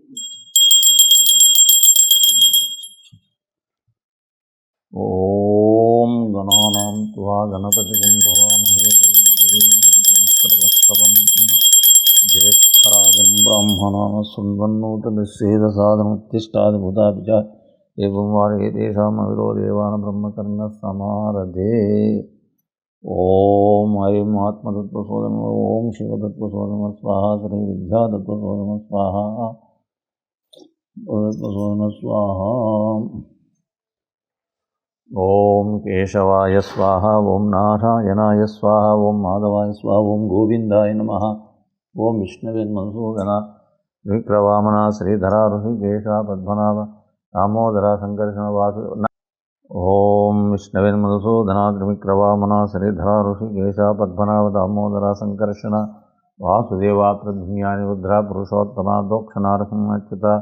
ओम गणानां त्वा गणपतिं भवामहे कविं कवीनामुपमश्रवस्तवं ज्येष्ठराजं ब्राह्मणाः शृण्वन्नोतनिःसेदसादनुत्तिष्ठादिभूतापि च एवं वारे तेषाम् अविरोधेवान् ब्रह्मकर्णसमारधे। ओम ऐं आत्मतत्त्वशोधनम् ओम शिवतत्त्वशोधनम् स्वाहा श्री विद्यातत्त्वशोधनम् स्वाहा तत्त्वशोधनम् स्वाहा। ओम केशवाय स्वाहा ओम नारायणाय स्वाहा ओम माधवाय स्वाहा ओम गोविंदाय नमः। ओम विष्णवे मधुसूदना विक्रवामना श्रीधरा ऋषिकेशा पद्मनाभ दामोदरा संकर्षण वासुदेव। ओम विष्णवे मधुसूदना त्रिविक्रवामना श्रीधरा ऋषिकेशा पद्मनाभ दामोदरा संकर्षण वासुदेवा प्रद्युम्नानि रुद्रा पुरुषोत्तमा दोक्षनारसिंहाच्युता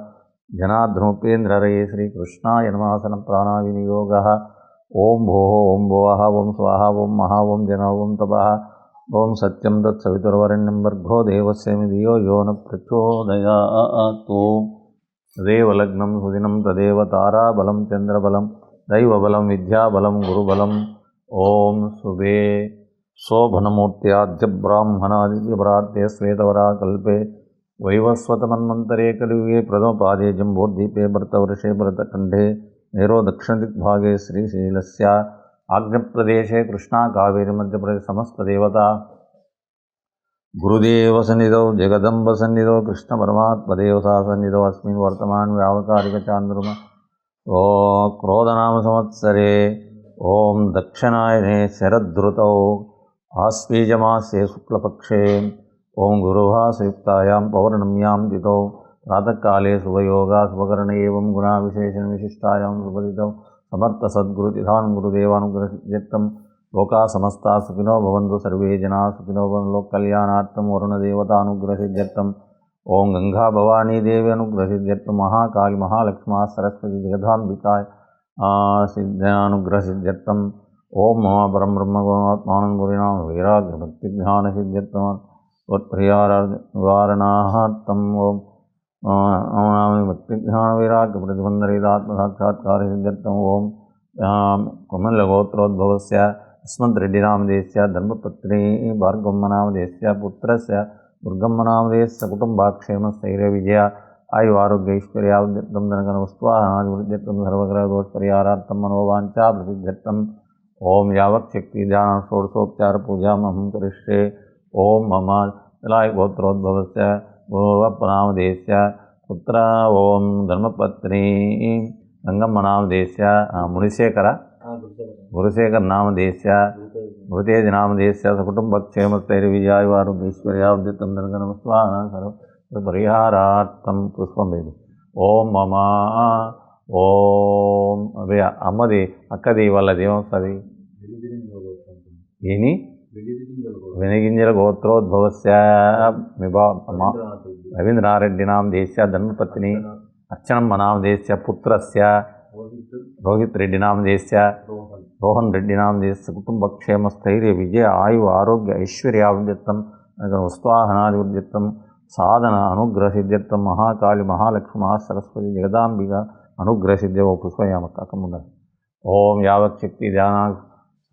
जनार्दनोपेन्द्ररये श्रीकृष्णाय नमः। प्राणाविनियोगः ओम भोः ओम भुवः ओम स्वाहा ओम महा ओम जन ओम तपः ओम सत्यं तत्सवितुर्वरेण्यं भर्गो देवस्य धियो यो न प्रचोदयात्। तदेव लग्नं सुदिनं तदेव ताराबलं चन्द्रबलं दैवबलं विद्याबलं गुरुबलं। ओम शुभे शोभनमूर्त्याद्यब्राह्मणादित्यपरार्थे श्वेतवराकल्पे वैवस्वतमन्वन्तरे कलियुगे प्रथमपादे जम्बोद्वीपे भरतवर्षे भरतखण्डे मेरो दक्षिणदिग्भागे श्रीशैलस्य आग्नेयप्रदेशे कृष्णा कावेरी मध्यप्रदेश समस्तदेवता गुरुदेवसन्निधौ जगदम्बसन्निधौ कृष्णपरमात्मदेवता सन्निधौ अस्मिन् वर्तमान व्यावकारिकचान्द्रमा ओ क्रोधनामसंवत्सरे ओम दक्षिणायने शरदृतौ आश्वीजमासे शुक्लपक्षे ओम गुरुवासयुक्तायां पौर्णम्यां तिथौ प्रातःकाले शुभयोगा शुभकर्ण एवं गुणाविशेषण विशिष्टायां शुभदितौ समर्थ सद्गुरुतिधान् गुरुदेवानुग्रहसिद्ध्यर्थं लोका समस्ता सुखिनो भवन्तु सर्वे जनाः सुखिनो भवन्तु लोककल्याणार्थं वरुणदेवतानुग्रहसिद्ध्यर्थं ओं गंगा भवानी देवी अनुग्रहसिद्ध्यर्थं महाकाली महालक्ष्मी सरस्वती जगदाम्बिकाय सिद्धानुग्रहसिद्ध्यर्थं ओं मम परम ब्रह्म गुरुत्मानं गुरुणां वैराग्यभक्तिज्ञानसिद्ध्यर्थं त्वत्प्रियानिवारणार्थं ओं नाम भक्तिज्ञान वैराग्य प्रतिबंधरहितात्मसाक्षात्कार सिद्ध्यर्थम ओम कुमलगोत्रोद्भवस्य अस्मद्रेड्डिनामधेयस्य धर्मपत्नी भार्गवम्मनामधेयस्य पुत्रस्य दुर्गम्मनामधेयस्य कुटुम्बाक्षेमस्थैर्यविजय आयुरारोग्यैश्वर्यावृद्ध्यर्थं धनकनवस्त्वाहानादिवृद्ध्यर्थं सर्वग्रहदोषपरिहारार्थं मनोवाञ्छाप्रसिद्ध्यर्थं ओम यावच्छक्तिदानं षोडशोपचारपूजामहं करिष्ये। ओम मम तलायगोत्रोद्भवस्य गुरुवप्पनामधेयस्य पुत्र ओम धर्मपत्नी गंगम्मनामधेयस्य मुनिशेखर गुरुशेखरनामधेयस्य गुरुतेजनामधेयस्य सकुटुम्बक्षेमस्थैर्यविजयायुरारोग्यैश्वर्यावृद्ध्यर्थं धनकनवस्त्वाहानां सर्वपरिहारार्थं पुष्पं वेदि। ओम मम ओम అవి అమ్మది అక్కది వాళ్ళది ఏమొస్తుంది ఏని వెనిగింజల గోత్రోద్భవస్య రవీంద్రారెడ్డినామధేయस्य धर्मपत्नी अर्चनम्मनामधेयस्य पुत्रस्य रोहितरेड्डिनामधेयस्य रोहन रेड्डिनामधेयस्य कुटुम्बक्षेमस्थैर्यविजय आयु आरोग्य ऐश्वर्यावृद्ध्यर्थं वस्त्वाहनादिवृद्ध्यर्थं साधन अनुग्रहसिद्ध्यर्थं महाकाली महालक्ष्मी महासरस्वती जगदाम्बिका अनुग्रहसिद्ध्यौ पुष्पयामः। ओम यावच्छक्ति ध्यान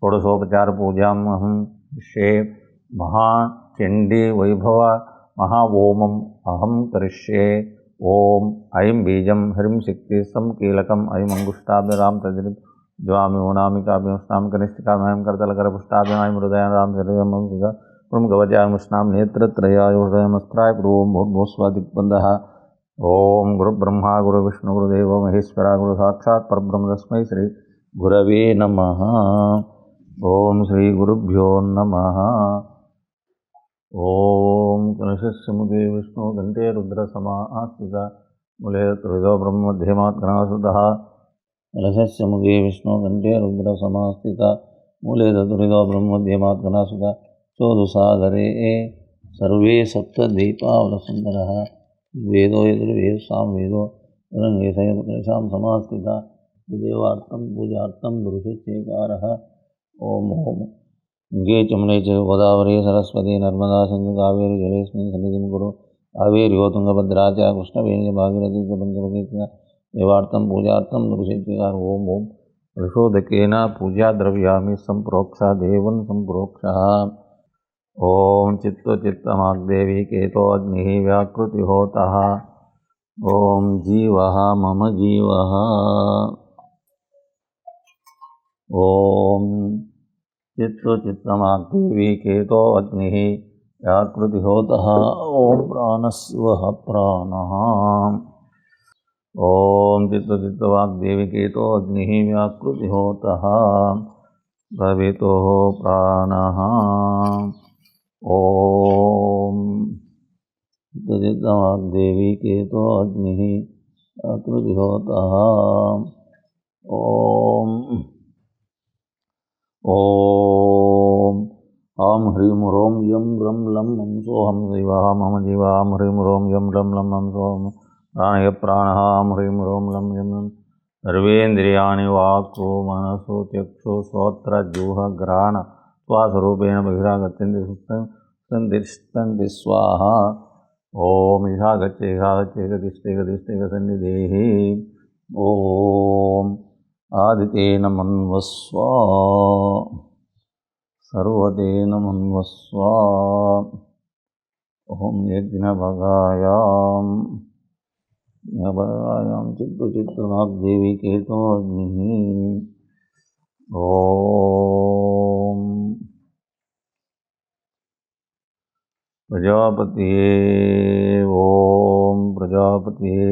षोडशोपचार पूजामहं करिष्ये। महाचंडी वैभव महाओमम् अहं करिष्ये। ओम ऐं बीजं ह्रीं शक्ति सं कीलकम् ऐं अंगुष्ठाभ्यां तद्रिं द्वामि ओनामिकाभ्यंष्णां कनिष्ठिकाभ्यां करतलकरपुष्टाभ्यां हृदयां राम सर्वं शिखा गवचामुष्णां नेत्रत्रयाय हृदयमस्त्राय पूर्वं भूर्भुवस्वादिक्बन्धः। ओम गुरुब्रह्मा गुरुविष्णु गुरुदेव महेश्वरा गुरु साक्षात् परब्रह्म तस्मै श्री गुरवे नमः। ओम श्री गुरुभ्यो नमः। ओम कलशस्य मुखे विष्णु घंटे रुद्र समास्थिता मूले त्रिदो ब्रह्म मध्यमात् गणासुतः। कलशस्य मुखे विष्णु घंटे रुद्र समास्थिता मूले त्रिदो ब्रह्म मध्यमात् गणासुतः। चोदुसागरे सर्वे सप्तद्वीपावलसुन्दरः वेदो यजुर्वेद सामवेदो रंगेशयशां समास्थिता देवार्थं पूजार्थं पुरुषेच्छेकारः। ओम ओम गंगे चमने च गोदावरी सरस्वती नर्मदा सिंधु कावेरी जलेस्मिन् सन्निधिं कुरु कावेर्यो तुंगभद्रा च कृष्णवेणी भागीरथी च पंचवटी देवार्थं पूजार्थं नृसिद्धिकार ओम ओम प्रचोदकेन पूजा द्रव्यामि संप्रोक्षा देवं संप्रोक्षः ओम चित्तवाग्देवी केतोऽग्निः व्याकृतिहोतः ओम जीवः मम जीवः ओम चित्तवाग्देवी केतोऽग्निः व्याकृतिहोतः ओम प्राणस्वः प्राणः ओम चित्तवाग्देवी केतोऽग्निः व्याकृतिहोतः भवितुः प्राणः ओम चित्तवाग्देवी केतोऽग्निः व्याकृतिहोतः ओम ओम हम ह्रीं ह्रों यं रं लं मं सोऽहं शिवः मम जीवः हम ह्रीं ह्रों यं रं लं मं सोऽहं प्राणय प्राणः हम ह्रीं ह्रों लं यं रं सर्वेन्द्रियाणि वाक्को मनसो चक्षु श्रोत्र जिह्वा घ्राण श्वासरूपेण बहिरागच्छन्ति सुप्तं स्वाहा ओम इहागच्छे गतिष्ठे सन्निधेः ओम आदितेन मन्वस्व सर्वतेन मन्वस्व ओम यज्ञभगायां चित्तवाग्देवी केतोऽग्निः ओम प्रजापतिये ओम प्रजापतिये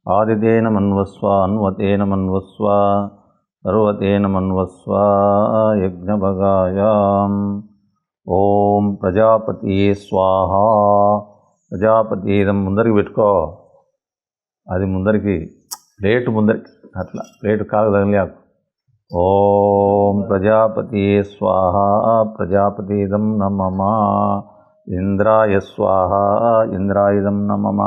आदितेन मन्वस्व अन्वतेन मन्वस्व सर्वतेन मन्वस्व यज्ञभगायां ओम प्रजापतिये स्वाहा ప్రజాపతి ముందరికి పెట్టుకో అది ముందరికి ప్లేట్ ముందరికి అట్లా ప్లేట్ కాలు తగిలాకు ఓం ప్రజాపతి స్వాహ ప్రజాపతిదం నమమ ఇంద్రాయ స్వాహ ఇంద్రాయదం నమమ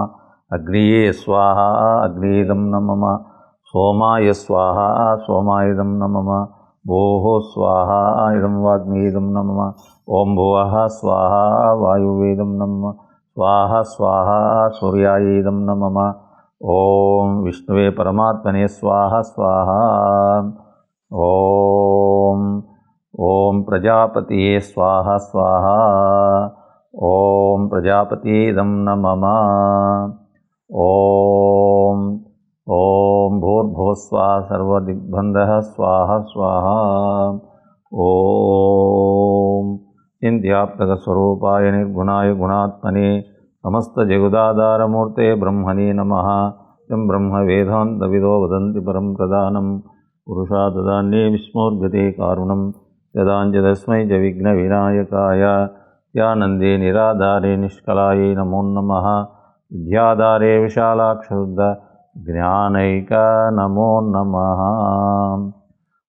అగ్నియే స్వాహ అగ్నియదం నమమ సోమాయ స్వాహ సోమాయదం నమమ భోః స్వాహ ఇదం వాగ్నేయదం నమమ ఓం భువః స్వాహ వాయువేదం నమమ స్వాహ స్వాహ సూర్యాయేదం నమమ ఓం విష్ణువే పరమాత్మనే స్వాహ స్వాహ ఓం ఓం ప్రజాపతియే స్వాహ స్వాహ ఓం ప్రజాపతిదం నమమ ఓం ఓం భూర్భువస్వాహ సర్వదిగ్బంధః స్వాహ స్వాహ ఓం चिन्त्यात्मकस्वरूपाय निर्गुणाय गुणात्मने समस्तजगदाधारमूर्ते ब्रह्मणे नमः यं ब्रह्मवेदान्तविदो वदन्ति परं प्रधानं पुरुषाददान्ये विस्मोर्गते कारुणं यदाञ्जदस्मै च विघ्नविनायकाय त्यानन्दे निराधारे निष्कलायै नमो नमः विद्याधारे विशालाक्षरुद्ध ज्ञानैक नमो नमः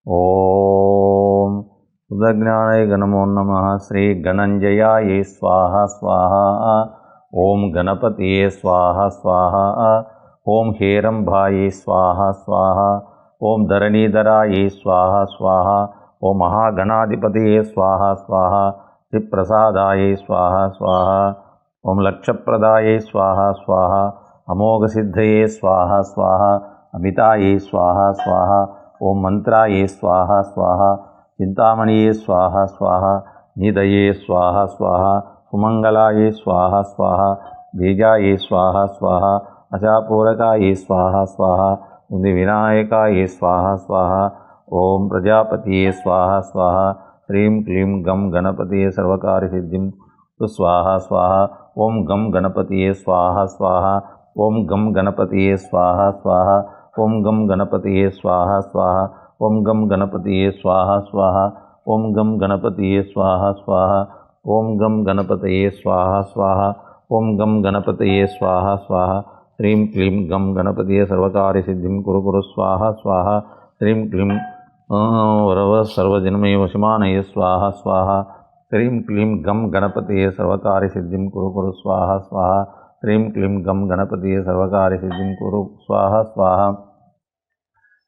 ॐ सुधज्ञानैक नमो नमः श्री गणञ्जयाय स्वाहा स्वाहा ओम गणपतिये स्वाहा स्वाहा ओम हेरंभाये स्वाहा स्वाहा ओम धरणीधराये स्वाहा स्वाहा ओम महागणाधिपतिये स्वाहा स्वाहा त्रिप्रसादाये स्वाहा स्वाहा ओम लक्षप्रदाये स्वाहा स्वाहा अमोघसिद्धये स्वाहा स्वाहा अमिताये स्वाहा स्वाहा ओम मंत्राये स्वाहा स्वाहा चिंतामणिये स्वाहा स्वाहा निधये स्वाहा स्वाहा सुमंगलाये स्वाहा स्वाहा बीजाये स्वाहा स्वाहा अशापूरकाये स्वाहा स्वाहा विनायकाये स्वाहा स्वाहा ओम प्रजापतिये स्वाहा स्वाहा ह्रीं क्लीं गम गणपतिये सर्वकार्यसिद्धिं स्वाहा स्वाहा ओम गम गणपतिये स्वाहा स्वाहा ओम गम गणपतिये स्वाहा स्वाहा ओम गम गणपतिये स्वाहा स्वाहा ओम गम गणपतिये स्वाहा स्वाहा ओम गम गणपतिये स्वाहा स्वाहा ओम गम गणपतये स्वाहा स्वाहा ओम गम गणपतये स्वाहा स्वाहा ह्रीं क्लीं गम गणपतये सर्वकार्यसिद्धिं कुरु कुरु स्वाहा स्वाहा ह्रीं क्लीं वरव सर्वजन्मये वशमानये स्वाहा स्वाहा ह्रीं क्लीं गम गणपतये सर्वकार्यसिद्धिं कुरु कुरु स्वाहा स्वाहा ह्रीं क्लीं गम गणपतये सर्वकार्यसिद्धिं कुरु स्वाहा स्वाहा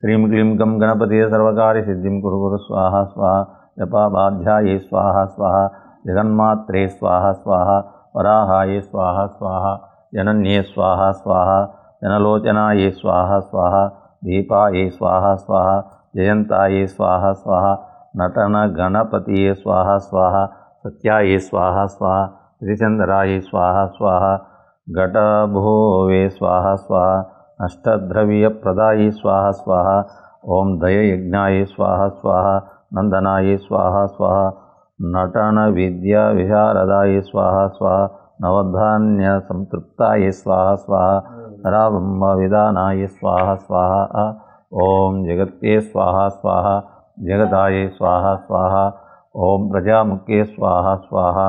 ह्रीं क्लीं गम गणपतये सर्वकार्यसिद्धिं कुरु कुरु स्वाहा स्वाहा जपाबाध्याये स्वाहा स्वाहा जगन्मात्रे स्वाहा स्वाहा वराहाये स्वाहा स्वाहा जनन्ये स्वाहा स्वाहा जनलोचनायै स्वाहा स्वाहा दीपायै स्वाहा स्वाहा जयन्तायै स्वाहा स्वाहा नटनगणपतये स्वाहा स्वाहा सत्यायै स्वाहा स्वाहा त्रिचन्द्रायै स्वाहा स्वाहा घटभोवे स्वाहा स्वाहा अष्टद्रव्यप्रदायै स्वाहा स्वाहा ओम दययज्ञायै स्वाहा स्वाहा नंदनायै स्वाहा स्वाहा नटनविद्याविशारदायै स्वाहा स्वाहा नवधान्यसंतृप्तायै स्वाहा स्वाहा हराब्रह्मविदानायै स्वाहा स्वाहा ओम जगत्ये स्वाहा स्वाहा जगदायै स्वाहा स्वाहा ओम प्रजामुखे स्वाहा स्वाहा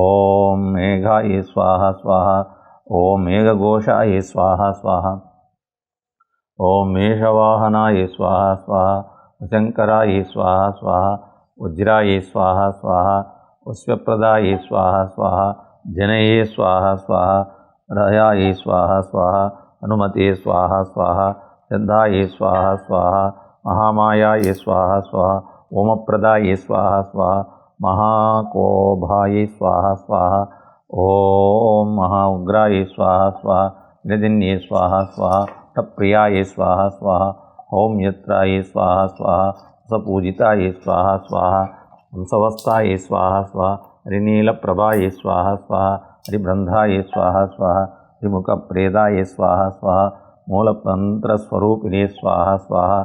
ओम मेघायै स्वाहा स्वाहा ओम मेघघोषायै स्वाहा स्वाहा ओम मेषवाहनायै स्वाहा स्वाहा शंकरायै स्वाहा स्वाहा वज्रायै स्वाहा स्वाहा पुष्पप्रदायै स्वाहा स्वाहा जनये स्वाहा स्वाहा रयायै स्वाहा स्वाहा हनुमते स्वाहा स्वाहा श्रद्धायै स्वाहा स्वाहा महामायायै स्वाहा स्वाहा ओमप्रदायै स्वाहा स्वाहा महाकोभायै स्वाहा स्वाहा ओम महाउग्रायै स्वाहा स्वाहा निधिन्ये स्वाहा स्वाहा तप्रियायै स्वाहा स्वाहा ओम यत्रायै स्वाहा स्वाहा सपूजितायै स्वाहा स्वाहा हंसवस्थायै स्वाहा स्वाहा हरिनीलप्रभायै स्वाहा स्वाहा हरिब्रह्मायै स्वाहा स्वाहा हरिमुखप्रेदायै स्वाहा स्वाहा मूलमंत्रस्वरूपिणे स्वाहा स्वाहा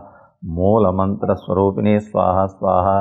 मूलमंत्रस्वरूपिणे स्वाहा स्वाहा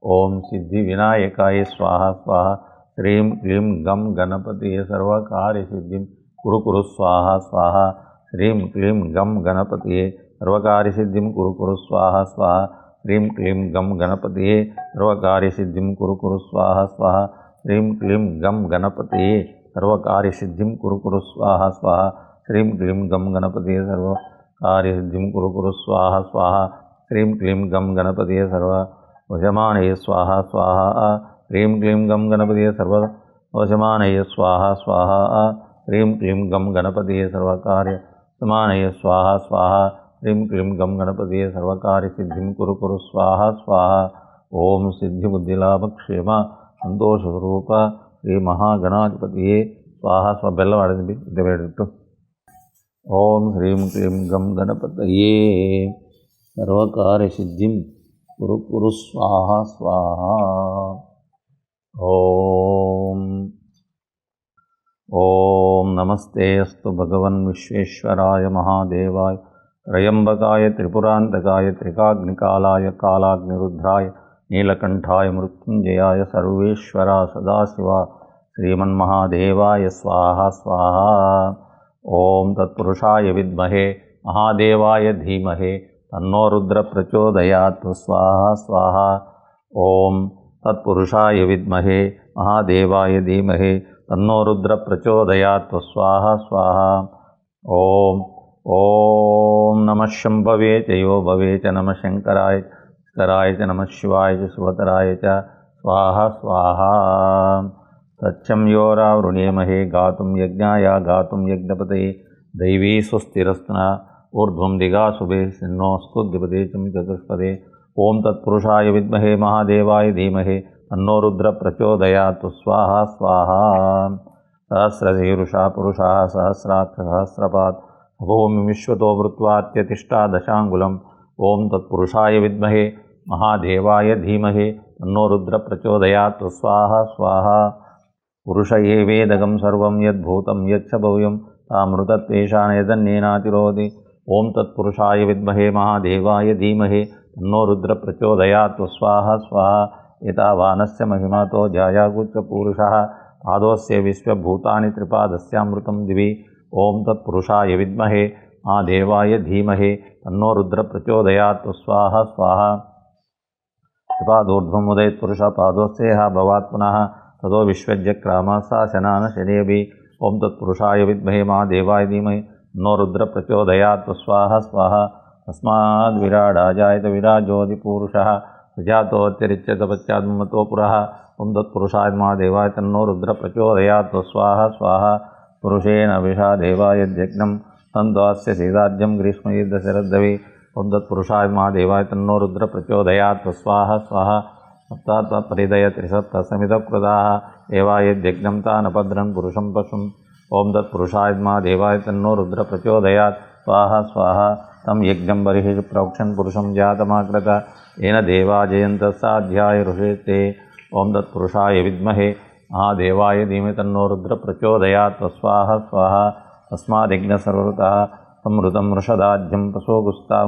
ओम सिद्धिविनायकाय स्वाहा स्वाहा श्रीं क्लीं गम गणपतये सर्वकार्यसिद्धिं कुरु कुरु स्वाहा स्वाहा श्रीं क्लीं गम गणपतये सर्वकार्यसिद्धिं कुरु कुरु स्वाहा स्वाहा श्रीं क्लीं गम गणपतये सर्वकार्यसिद्धिं कुरु कुरु स्वाहा स्वाहा श्रीं क्लीं गम गणपतये सर्वकार्यसिद्धिं कुरु कुरु स्वाहा स्वाहा श्रीं क्लीं गम गणपतये सर्वकार्यसिद्धिं कुरु कुरु स्वाहा स्वाहा श्रीं क्लीं गम गणपतये सर्ववशमानये स्वाहा स्वाहा श्रीं क्लीं गम गणपतये सर्ववशमानये स्वाहा स्वाहा श्रीं क्लीं गम गणपतये सर्वकार्यसमानये स्वाहा स्वाहा श्रीं क्लीं गम गणपतये सर्वकार्यसिद्धिं कुरु कुरु स्वाहा स्वाहा ओम सिद्धिबुद्धिलाभक्षेम संतोषस्वरूप श्री महागणाधिपतये स्वाहा स्व बेल्लवाडिट्टु ओम श्रीं क्लीं गम गणपतये सर्वकार्यसिद्धिं कुरु कुरु स्वाहा स्वाहा ओम ओम नमस्ते अस्तु भगवन् विश्वेश्वराय महादेवाय त्रयंबकाय त्रिपुरांतकाय त्रिकाग्निकालाय कालाग्निरुद्राय नीलकंठाय मृत्युंजयाय सर्वेश्वरा सदाशिवा श्रीमन्महादेवाय स्वाहा स्वाहा ओम तत्पुरुषाय विद्महे महादेवाय धीमहि तन्नो रुद्र प्रचोदयात् स्वाहा स्वाहा ओम तत्पुरुषाय विद्महे महादेवाय धीमहि तन्नो रुद्र प्रचोदयात् स्वाहा स्वाहा ओम ओम नमः शंभवे च यो भवे च नमः शंकराय च नमः शिवाय च शिवतराय च स्वाहा स्वाहा तच्चं यो रावृणेमहे गातुं यज्ञाय गातुं यज्ञपतये दैवी स्वस्तिरस्तना ऊर्ध्वं दिगाशुभे सिन्नोऽस्तु द्विपदे च चतुष्पदे ओम तत्पुरुषाय विद्महे महादेवाय धीमहि तन्नो रुद्र प्रचोदयात् स्वाहा स्वाहा सहस्रशीर्षा पुरुषः सहस्राक्ष सहस्रपात् भूमि विश्वतो वृत्वात्यतिष्ठा दशांगुलम् ओम तत्पुरुषाय विद्महे महादेवाय धीमहि तन्नो रुद्र प्रचोदयात् स्वाहा स्वाहा पुरुष एवेदगं सर्वं यद्भूतं यच्च भव्यं तामृतत्वेषां यदन्येनातिरोधि ओम तत्पुरुषाय विद्महे महादेवाय धीमहि तन्नो रुद्र प्रचोदयात् स्वाहा स्वाहा एतावानस्य महिमातो जायागुच्च पुरुषः पादोस्य विश्वभूतानि त्रिपादस्यामृतं दिवि ओम तत्पुरुषाय विद्महे महादेवाय धीमहि तन्नो रुद्र प्रचोदयात् स्वाहा स्वाहा पादोर्ध्वमुदयत्पुरुषः पादोस्येह भवात् पुनः ततो विश्वज्यक्रामः सा शनान शनेभि ओम तत्पुरुषाय विद्महे महादेवाय धीमहि तन्नो रुद्र प्रचोदयात् स्वाहा स्वाहा तस्माद् विराडाजायत विराजोऽधिपुरुषः सुजातोऽत्यरिच्यत पश्चान्मतो पुरः ओम तत्पुरुषाय महादेवाय तन्नो रुद्र प्रचोदयात् स्वाहा स्वाहा पुरुषेण विषा देवाय यज्ञं तन्त्वास्य सीदाज्यं ग्रीष्मयुद्धशरद्धवि ओम तत्पुरुषाय महादेवाय तन्नो रुद्र प्रचोदयात् स्वाहा स्वाहा सप्तात्परिदय त्रिसप्तसमितप्रदाः एवायज्ञं तानभद्रं पुरुषं पशुं ओम तत्पुरुषाय महादेवाय तन्नो रुद्र प्रचोदयात् स्वाहा स्वाहा। तम यज्ञं बर्हिः प्रोक्षन् पुरुषं जातमाकृत येन देवा जयन्तः साध्याय ऋषेते। ओम तत्पुरुषाय विद्महे महादेवाय धीमहि तन्नो रुद्र प्रचोदयात् स्वाहा स्वाहा। तस्माद्यज्ञसर्वऋतः संवृतं वृषदाज्यं पशोगुस्तां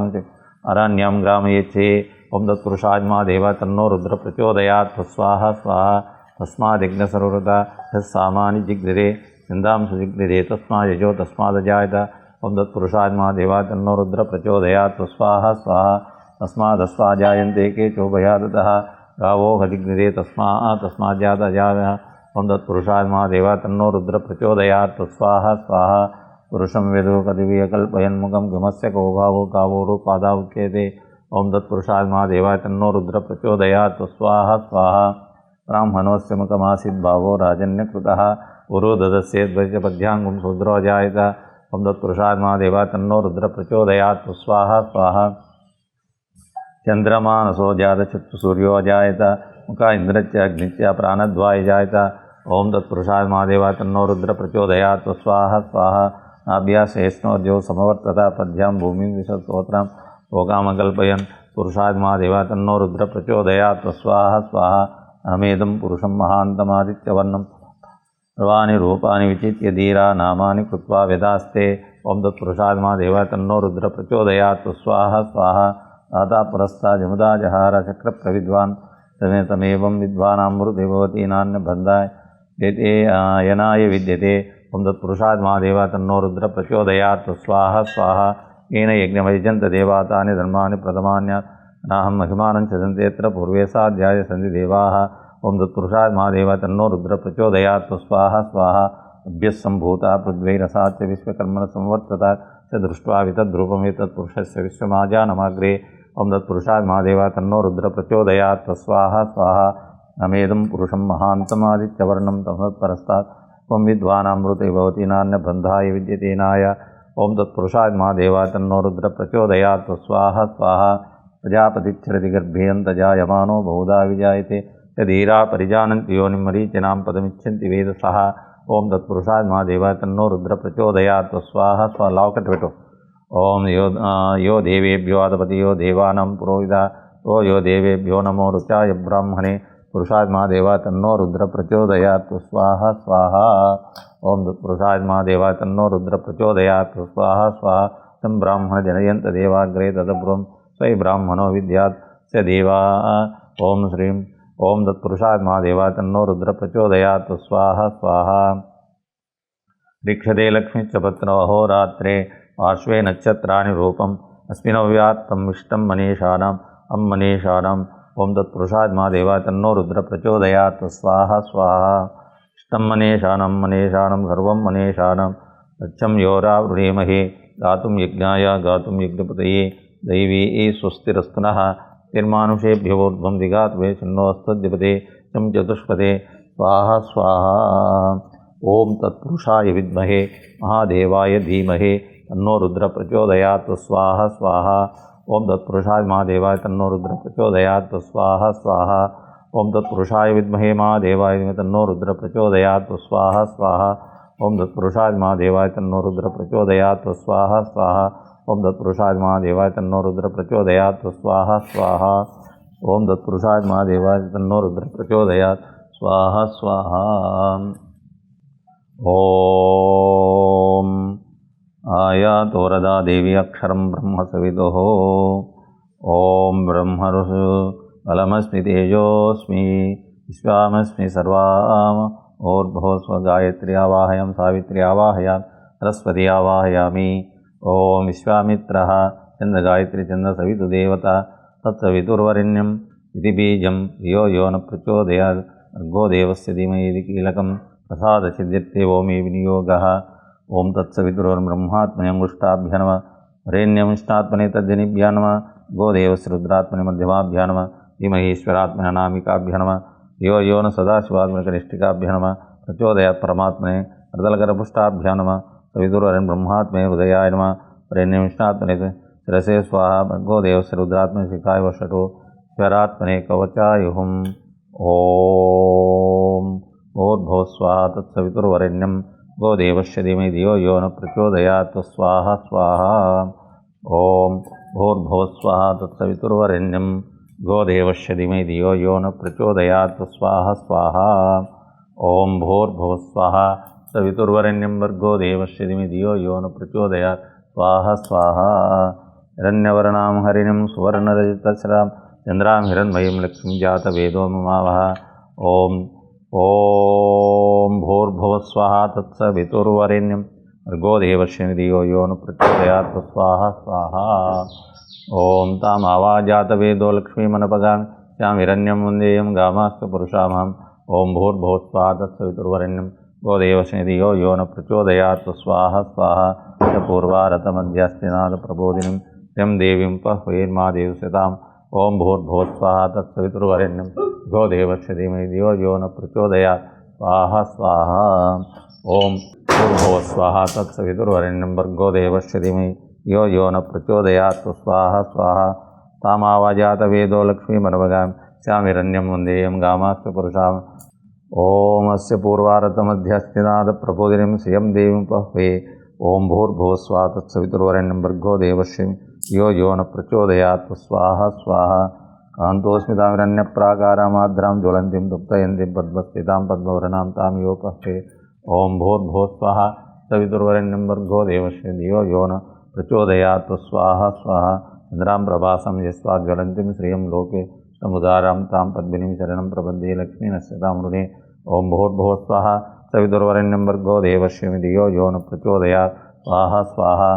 अरण्यं ग्रामयेच्छे। ओम तत्पुरुषाय महादेवाय तन्नो रुद्र प्रचोदयात् स्वाहा स्वाहा। तस्माद्यज्ञसर्वऋतः यस्सामानि जिग्रे चिन्तांसु जिग्रे तस्माद्यजो तस्मादजायत। ओम तत्पुरुषाय महादेवाय तन्नो रुद्र प्रचोदयात् स्वाहा स्वाहा। तस्मादस्वाजायन्ते केचो भयादतः गावो हजिग्रे तस्माज्जातजायः। ओम तत्पुरुषाय महादेवाय तन्नो रुद्र प्रचोदयात् स्वाहा स्वाहा। पुरुषं वेदो कतिभिः कल्पयन्मुखं किमस्य को भावो गावो रूपादा उच्यते। ओम तत्पुरुषाय महादेवाय तन्नो रुद्र प्रचोदयात् स्वाहा स्वाहा। ब्राह्मणोऽस्य मुखमासीत् भावो राजन्यकृतः उरो ददस्येद्वैतपद्याङ्गुं शूद्रो जायत। ओम तत्पुरुषाय महादेवाय तन्नो रुद्र प्रचोदयात् स्वाहा स्वाहा। चन्द्रमानसो जातचक्षुसूर्यो जायत मुखा इन्द्रश्च अग्निश्च प्राणद्वाय जायत। ओम तत्पुरुषाय महादेवाय तन्नो रुद्र प्रचोदयात् स्वाहा स्वाहा। नाभ्यासेष्णोद्यो समवर्तत पद्यां भूमिं विशस्तोत्रं लोकामकल्पयन् पुरुषाय महादेवाय तन्नो रुद्र प्रचोदयात् स्वाहा स्वाहा। अहमेदं पुरुषं महान्तमादित्यवर्णं सर्वाणि रूपाणि विचित्य धीरा नामानि कृत्वा वेदास्ते। ओम तत्पुरुषाय महादेवाय तन्नो रुद्र प्रचोदयात् स्वाहा स्वाहा। दाता पुरस्तात् यमुदा जहार चक्रप्रविद्वान् तमेवं विद्वानामृते भवति नान्यबन्धाय यनाय विद्यते। ओम तत्पुरुषाय महादेवाय तन्नो रुद्र प्रचोदयात् स्वाहा स्वाहा। येन यज्ञमयजन्त देवा तानि धर्माणि प्रथमान्यानाहं महिमानं चदन्तेऽत्र पूर्वे साध्याय सन्ति देवाः। ओम तत्पुरुषाय महादेवाय तन्नो रुद्र प्रचोदयात् स्वाहा स्वाहा। अभ्यः सम्भूता पृथ्वीरसाच्च विश्वकर्मण संवर्तता च दृष्ट्वा वितद्रूपमेतत्पुरुषस्य विश्वमाजानमाग्रे। ओम तत्पुरुषाय महादेवाय तन्नो रुद्र प्रचोदयात् स्वाहा स्वाहा। अमेदं पुरुषं महान्तमादित्यवर्णं तमत्परस्तात् त्वं विद्वानामृते भवति नान्यबन्धाय विद्यते नाय। ओम तत्पुरुषाय महादेवाय तन्नो रुद्र प्रचोदयात् स्वाहा स्वाहा। प्रजापतिच्छ्रति गर्भेऽन्तजायमानो बहुधा विजायते यदीरा परिजानन्ति योनिं मरीचिनां पदमिच्छन्ति वेदसः। ओम तत्पुरुषाय महादेवाय तन्नो रुद्र प्रचोदयात् स्वाहा स्वाहा। लावकट्वेटो ओम यो देवेभ्यो आदपति यो देवानां पुरोहितः यो देवेभ्यो नमो रुचाय ब्राह्मणे। पुरुषाय महादेवाय तन्नो रुद्र प्रचोदयात् स्वाहा स्वाहा। ओम तत्पुरुषाय महादेवाय तन्नो रुद्र प्रचोदयात् स्वाहा स्वाहा। तं ब्राह्मण जनयन्त देवाग्रे तदब्रुवं स्वै ब्राह्मणो विद्यात् स देवा। ओम श्रीं ओम तत्पुरुषाय महादेवाय तन्नो रुद्र प्रचोदयात् स्वाहा स्वाहा। रीक्षते लक्ष्मीश्च पत्नो अहोरात्रे पार्श्वे नक्षत्राणि रूपम् अस्मिनव्यात्तं विष्टं मनीषाणाम् मनीषाणाम्। ओम तत्पुरुषाय महादेवाय तन्नो रुद्र प्रचोदयात् स्वाहा स्वाहा। इष्टं मनीषाणां सर्वं मनीषाणां लक्ष्यं योरावृणीमहे गातुं यज्ञाय गातुं यज्ञपतये दैवी स्वस्तिरस्तु नः। तिर्मानुषेभ्यो ऊर्ध्वं दिगात् वे छिन्नोऽस्तद्विपदे चं चतुष्पदे स्वाहा स्वाहा। ओम तत्पुरुषाय विद्महे महादेवाय धीमहि तन्नो रुद्र प्रचोदयात् स्वाहा स्वाहा। ओम तत्पुरुषाय महादेवाय तन्नो रुद्र प्रचोदयात् स्वाहा स्वाहा। ओम तत्पुरुषाय विद्महे महादेवाय धीमहि तन्नो रुद्र प्रचोदयात् स्वाहा स्वाहा। ओम तत्पुरुषाय महादेवाय तन्नो रुद्र प्रचोदयात् स्वाहा स्वाहा। ओम तत्पुरुषाय महादेवाय तन्नो रुद्र प्रचोदयात् स्वाहा स्वाहा। ओम तत्पुरुषाय महादेवाय तन्नो रुद्र प्रचोदयात् स्वाहा स्वाहा। ओम आयातो वरदा देवी अक्षरं ब्रह्म सविदुः। ओम ब्रह्मऋषु बलमस्मि तेजोऽस्मि विश्वामस्मि सर्वाम। ऊर्ध्वस्व गायत्री आवाहयामि सावित्री आवाहयामि सरस्वती आवाहयामि। ओम विश्वामित्रः चन्द्रगायत्री चन्द्रसवितु देवता तत्सवितुर्वरेण्यम् इति बीजं धियो यो न प्रचोदयात् भर्गो देवस्य धीमहि इति कीलकं प्रसादसिद्ध्यर्थे ओमे विनियोगः। ओम तत्सवितुर्ब्रह्मात्मने अंगुष्ठाभ्यां नमः वरेण्यमिष्टात्मने तद्जनिभ्यां नमः गोदेवस्य रुद्रात्मने मध्यमाभ्यां नमः धीमहि ईश्वरात्मने अनामिकाभ्यां नमः यो यो न सदाशिवात्मकनिष्ठिकाभ्यां नमः प्रचोदयात् परमात्मने अर्धलकरपुष्टाभ्यां नमः सवितुर्वरेण्यं ब्रह्मात्मने हृदयाय नमः वरेण्यमिष्टात्मने शिरसे स्वाहा भर्गो देवस्य रुद्रात्मने शिखाय वषटो ईश्वरात्मने कवचाय हुम्। ओम ऊर्ध्वः स्वाहा तत्सवितुर्वरेण्यं गोदेवस्य धीमहि धियो यो न प्रचोदयात् स्वाहा स्वाहा। ओम भूर्भुवस्वः तत्सवितुर्वरेण्यं गोदेवस्य धीमहि धियो यो न प्रचोदयात् स्वाहा स्वाहा। ओम भूर्भुवस्वः सवितुर्वरेण्यं भर्गो देवस्य धीमहि धियो यो न प्रचोदयात् स्वाहा स्वाहा। हिरण्यवर्णां हरिणीं सुवर्णरजतस्रां चन्द्रां हिरण्मयीं लक्ष्मीं जातवेदो ममावह। ओम भूर्भुवस्वः तत्सवितुर्वरेण्यं भर्गो देवस्य धियो यो न प्रचोदयात् स्वाहा स्वाहा। ओम तामावाजातवेदो लक्ष्मीमनपगामि श्यां हिरण्यं वन्देयं गामास्तु पुरुषामहम्। ओम भूर्भुवस्वः तत्सवितुर्वरेण्यं गोदेवस्य धियो यो न प्रचोदयात् स्वाहा स्वाहा। च पूर्वारतमध्यस्तिनाद प्रबोधिनीं यं देवीं पह्वैर्मा देवस्यताम्। ओम भूर्भुवस्वः तत्सवितुर्वरेण्यं गोदेवस्य धीमहि धियो यो न प्रचोदयात् स्वाहा स्वाहा। ओम भूर्भुवस्वः तत्सवितुर्वरेण्यं भर्गो देवस्य धीमहि धियो यो न प्रचोदयात् स्वाहा स्वाहा। तामावाजातवेदो लक्ष्मीमनपगामि श्यां हिरण्यं वन्देयं गामास्तु पुरुषामहम्। ओम अस्य पूर्वारतमध्यस्तिनाद प्रबोधिनीं श्रियं देवीं पह्वे। ओम भूर्भुवस्वः तत्सवितुर्वरेण्यं भर्गो देवस्य धियो यो न प्रचोदयात् स्वाहा स्वाहा। कान्तोऽस्मितां हिरण्यप्राकारामाद्रां ज्वलन्तीं तप्तयन्तीं पद्मस्थितां पद्मवर्णां तां यो पह्वे। ओम भूर्भुवस्वः सवितुर्वरेण्यं भर्गो देवस्य धियो यो न प्रचोदयात् स्वाहा स्वाहा। चन्द्रां प्रभासं यस्वा ज्वलन्तीं श्रियं लोके समुदारां तां पद्मिनीं शरणं प्रपद्ये लक्ष्मी नश्यतां मृणे। ओम भूर्भुवस्वः सवितुर्वरेण्यं भर्गो देवस्य धियो यो न प्रचोदयात् स्वाहा स्वाहा।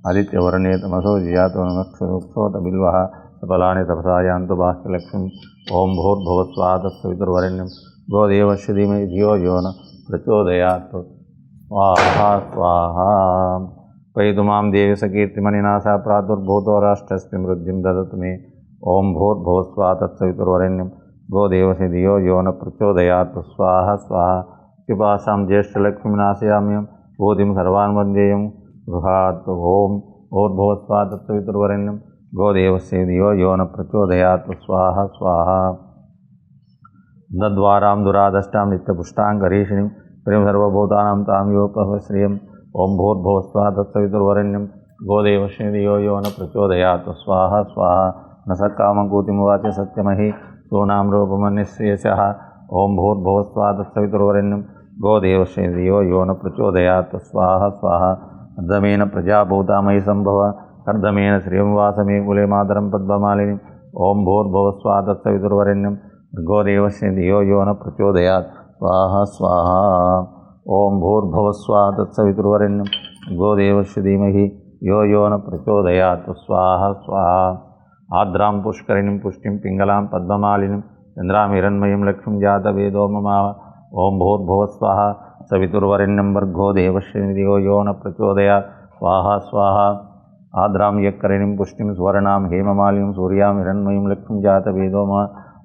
आदित्यवर्णे तमसो जियातो नक्षोतबिल्वः सफलानि तपसा यान्तु बाह्यलक्ष्मीम्। ओम भूर्भुवस्वः तत्सवितुर्वरेण्यं गोदेवस्य धीमहि धियो यो न प्रचोदयात् स्वाहा स्वाहा। पैतुमां देवी सकीर्तिमणिनासा प्रादुर्भूतो राष्ट्रस्मिन् ददतु मे। ओम भूर्भुवस्वः तत्सवितुर्वरेण्यं गोदेवस्य धियो यो न प्रचोदयात् स्वाहा स्वाहा। पिपासां ज्येष्ठलक्ष्मीं नाशयाम्यहं बोधिं सर्वान् वन्देयं गृहात्। ओम भूर्भुवस्वः तत्सवितुर्वरेण्यं गोदेवस्य धियो यो न प्रचोदयात् स्वाहा स्वाहा। दद्वारां दुरादष्टां नित्यपुष्टां करीषिणीं प्रियं सर्वभूतानां तां यो पह्वे श्रियम्। ओम भूर्भुवस्वः तत्सवितुर्वरेण्यं गोदेवस्य धियो यो न प्रचोदयात् स्वाहा स्वाहा। न सकामकूतिमुवाच सत्यमहि सोनां रूपमन्यश्रेयसः। ओम भूर्भुवस्वः तत्सवितुर्वरेण्यं गोदेवस्य धियो यो न प्रचोदयात् स्वाहा स्वाहा। अर्धमेन प्रजाभूता मयि सम्भव अर्धमेन श्रियं वासमे कुले मातरं पद्ममालिनीम्। ओम भूर्भुवस्वः तत्सवितुर्वरेण्यं गोदेवस्य धियो यो न प्रचोदयात् स्वाहा स्वाहा। ओम भूर्भुवस्वः तत्सवितुर्वरेण्यं गोदेवस्य धीमहि यो यो न प्रचोदयात् स्वाहा स्वाहा। आर्द्रां पुष्करिणीं पुष्टिं पिङ्गलां पद्ममालिनीं चन्द्रां हिरण्मयीं लक्ष्मीं जातवेदो ममाव। ओम भूर्भुवस्वः सवितुर्वरेण्यं भर्गो देवस्य धियो यो न प्रचोदयात् स्वाहा स्वाहा। आर्द्रां यक्करिणीं पुष्टिं सुवर्णां हेममालिनीं सूर्यां हिरण्मयीं लक्ष्मीं जातवेदो मम।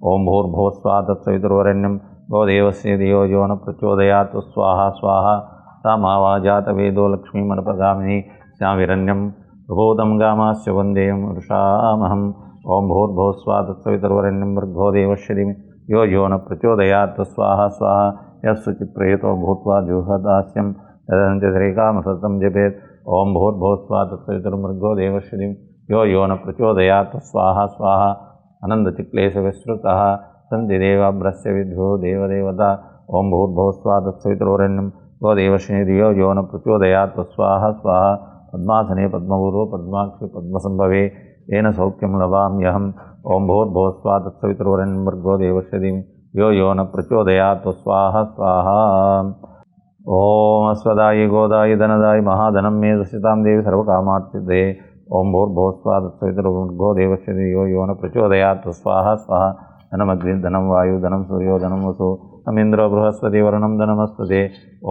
ओम भूर्भुवस्वः तत्सवितुर्वरेण्यं गोदेवस्य धियो यो न प्रचोदयात् स्वाहा स्वाहा। तामावाजातवेदो लक्ष्मीमनपगामिनी श्यां हिरण्यं प्रभूतं गामास्य वन्देयं वृषामहम्। ओम भूर्भुवस्वः तत्सवितुर्वरेण्यं भर्गो देवस्य धीमहि यो न प्रचोदयात् स्वाहा स्वाहा। यस्सुचिप्रेतो भूत्वा जुहदास्यं तदन्ते श्रीकामसततं जपेत्। ओम भूर्भुवस्वः तत्सवितुर्भर्गो देवस्य धीमहि यो न प्रचोदयात् स्वाहा स्वाहा। आनन्दचिक्लेशविस्तृतः सन्ति देवाभ्रस्य विद्युः देवदेवता। ओम भूर्भुवस्वः तत्सवितुर्वरेण्यं गोदेवस्य धियो यो न प्रचोदयात् स्वाहा स्वाहा। पद्मासने पद्मपूर्वो पद्माक्षि पद्मसंभवे येन सौख्यं लभाम्यहम्। ओम भूर्भुवस्वः तत्सवितुर्वरेण्यं भर्गो देवस्य धीमहि यो न प्रचोदयात् स्वाहा स्वाहा। ओम अश्वदायि गोदायि धनदायि महाधनं मे दर्शितां देवी सर्वकामार्थिदे। ओम भूर्भुवस्वः तत्सवितुर्भर्गो देवस्य धियो यो न प्रचोदयात् स्वाहा स्वाहा। धनमग्नि धनं वायु धनं सूर्यो धनं वसु धनमिन्द्रो बृहस्पति वरुणं धनमस्तुते।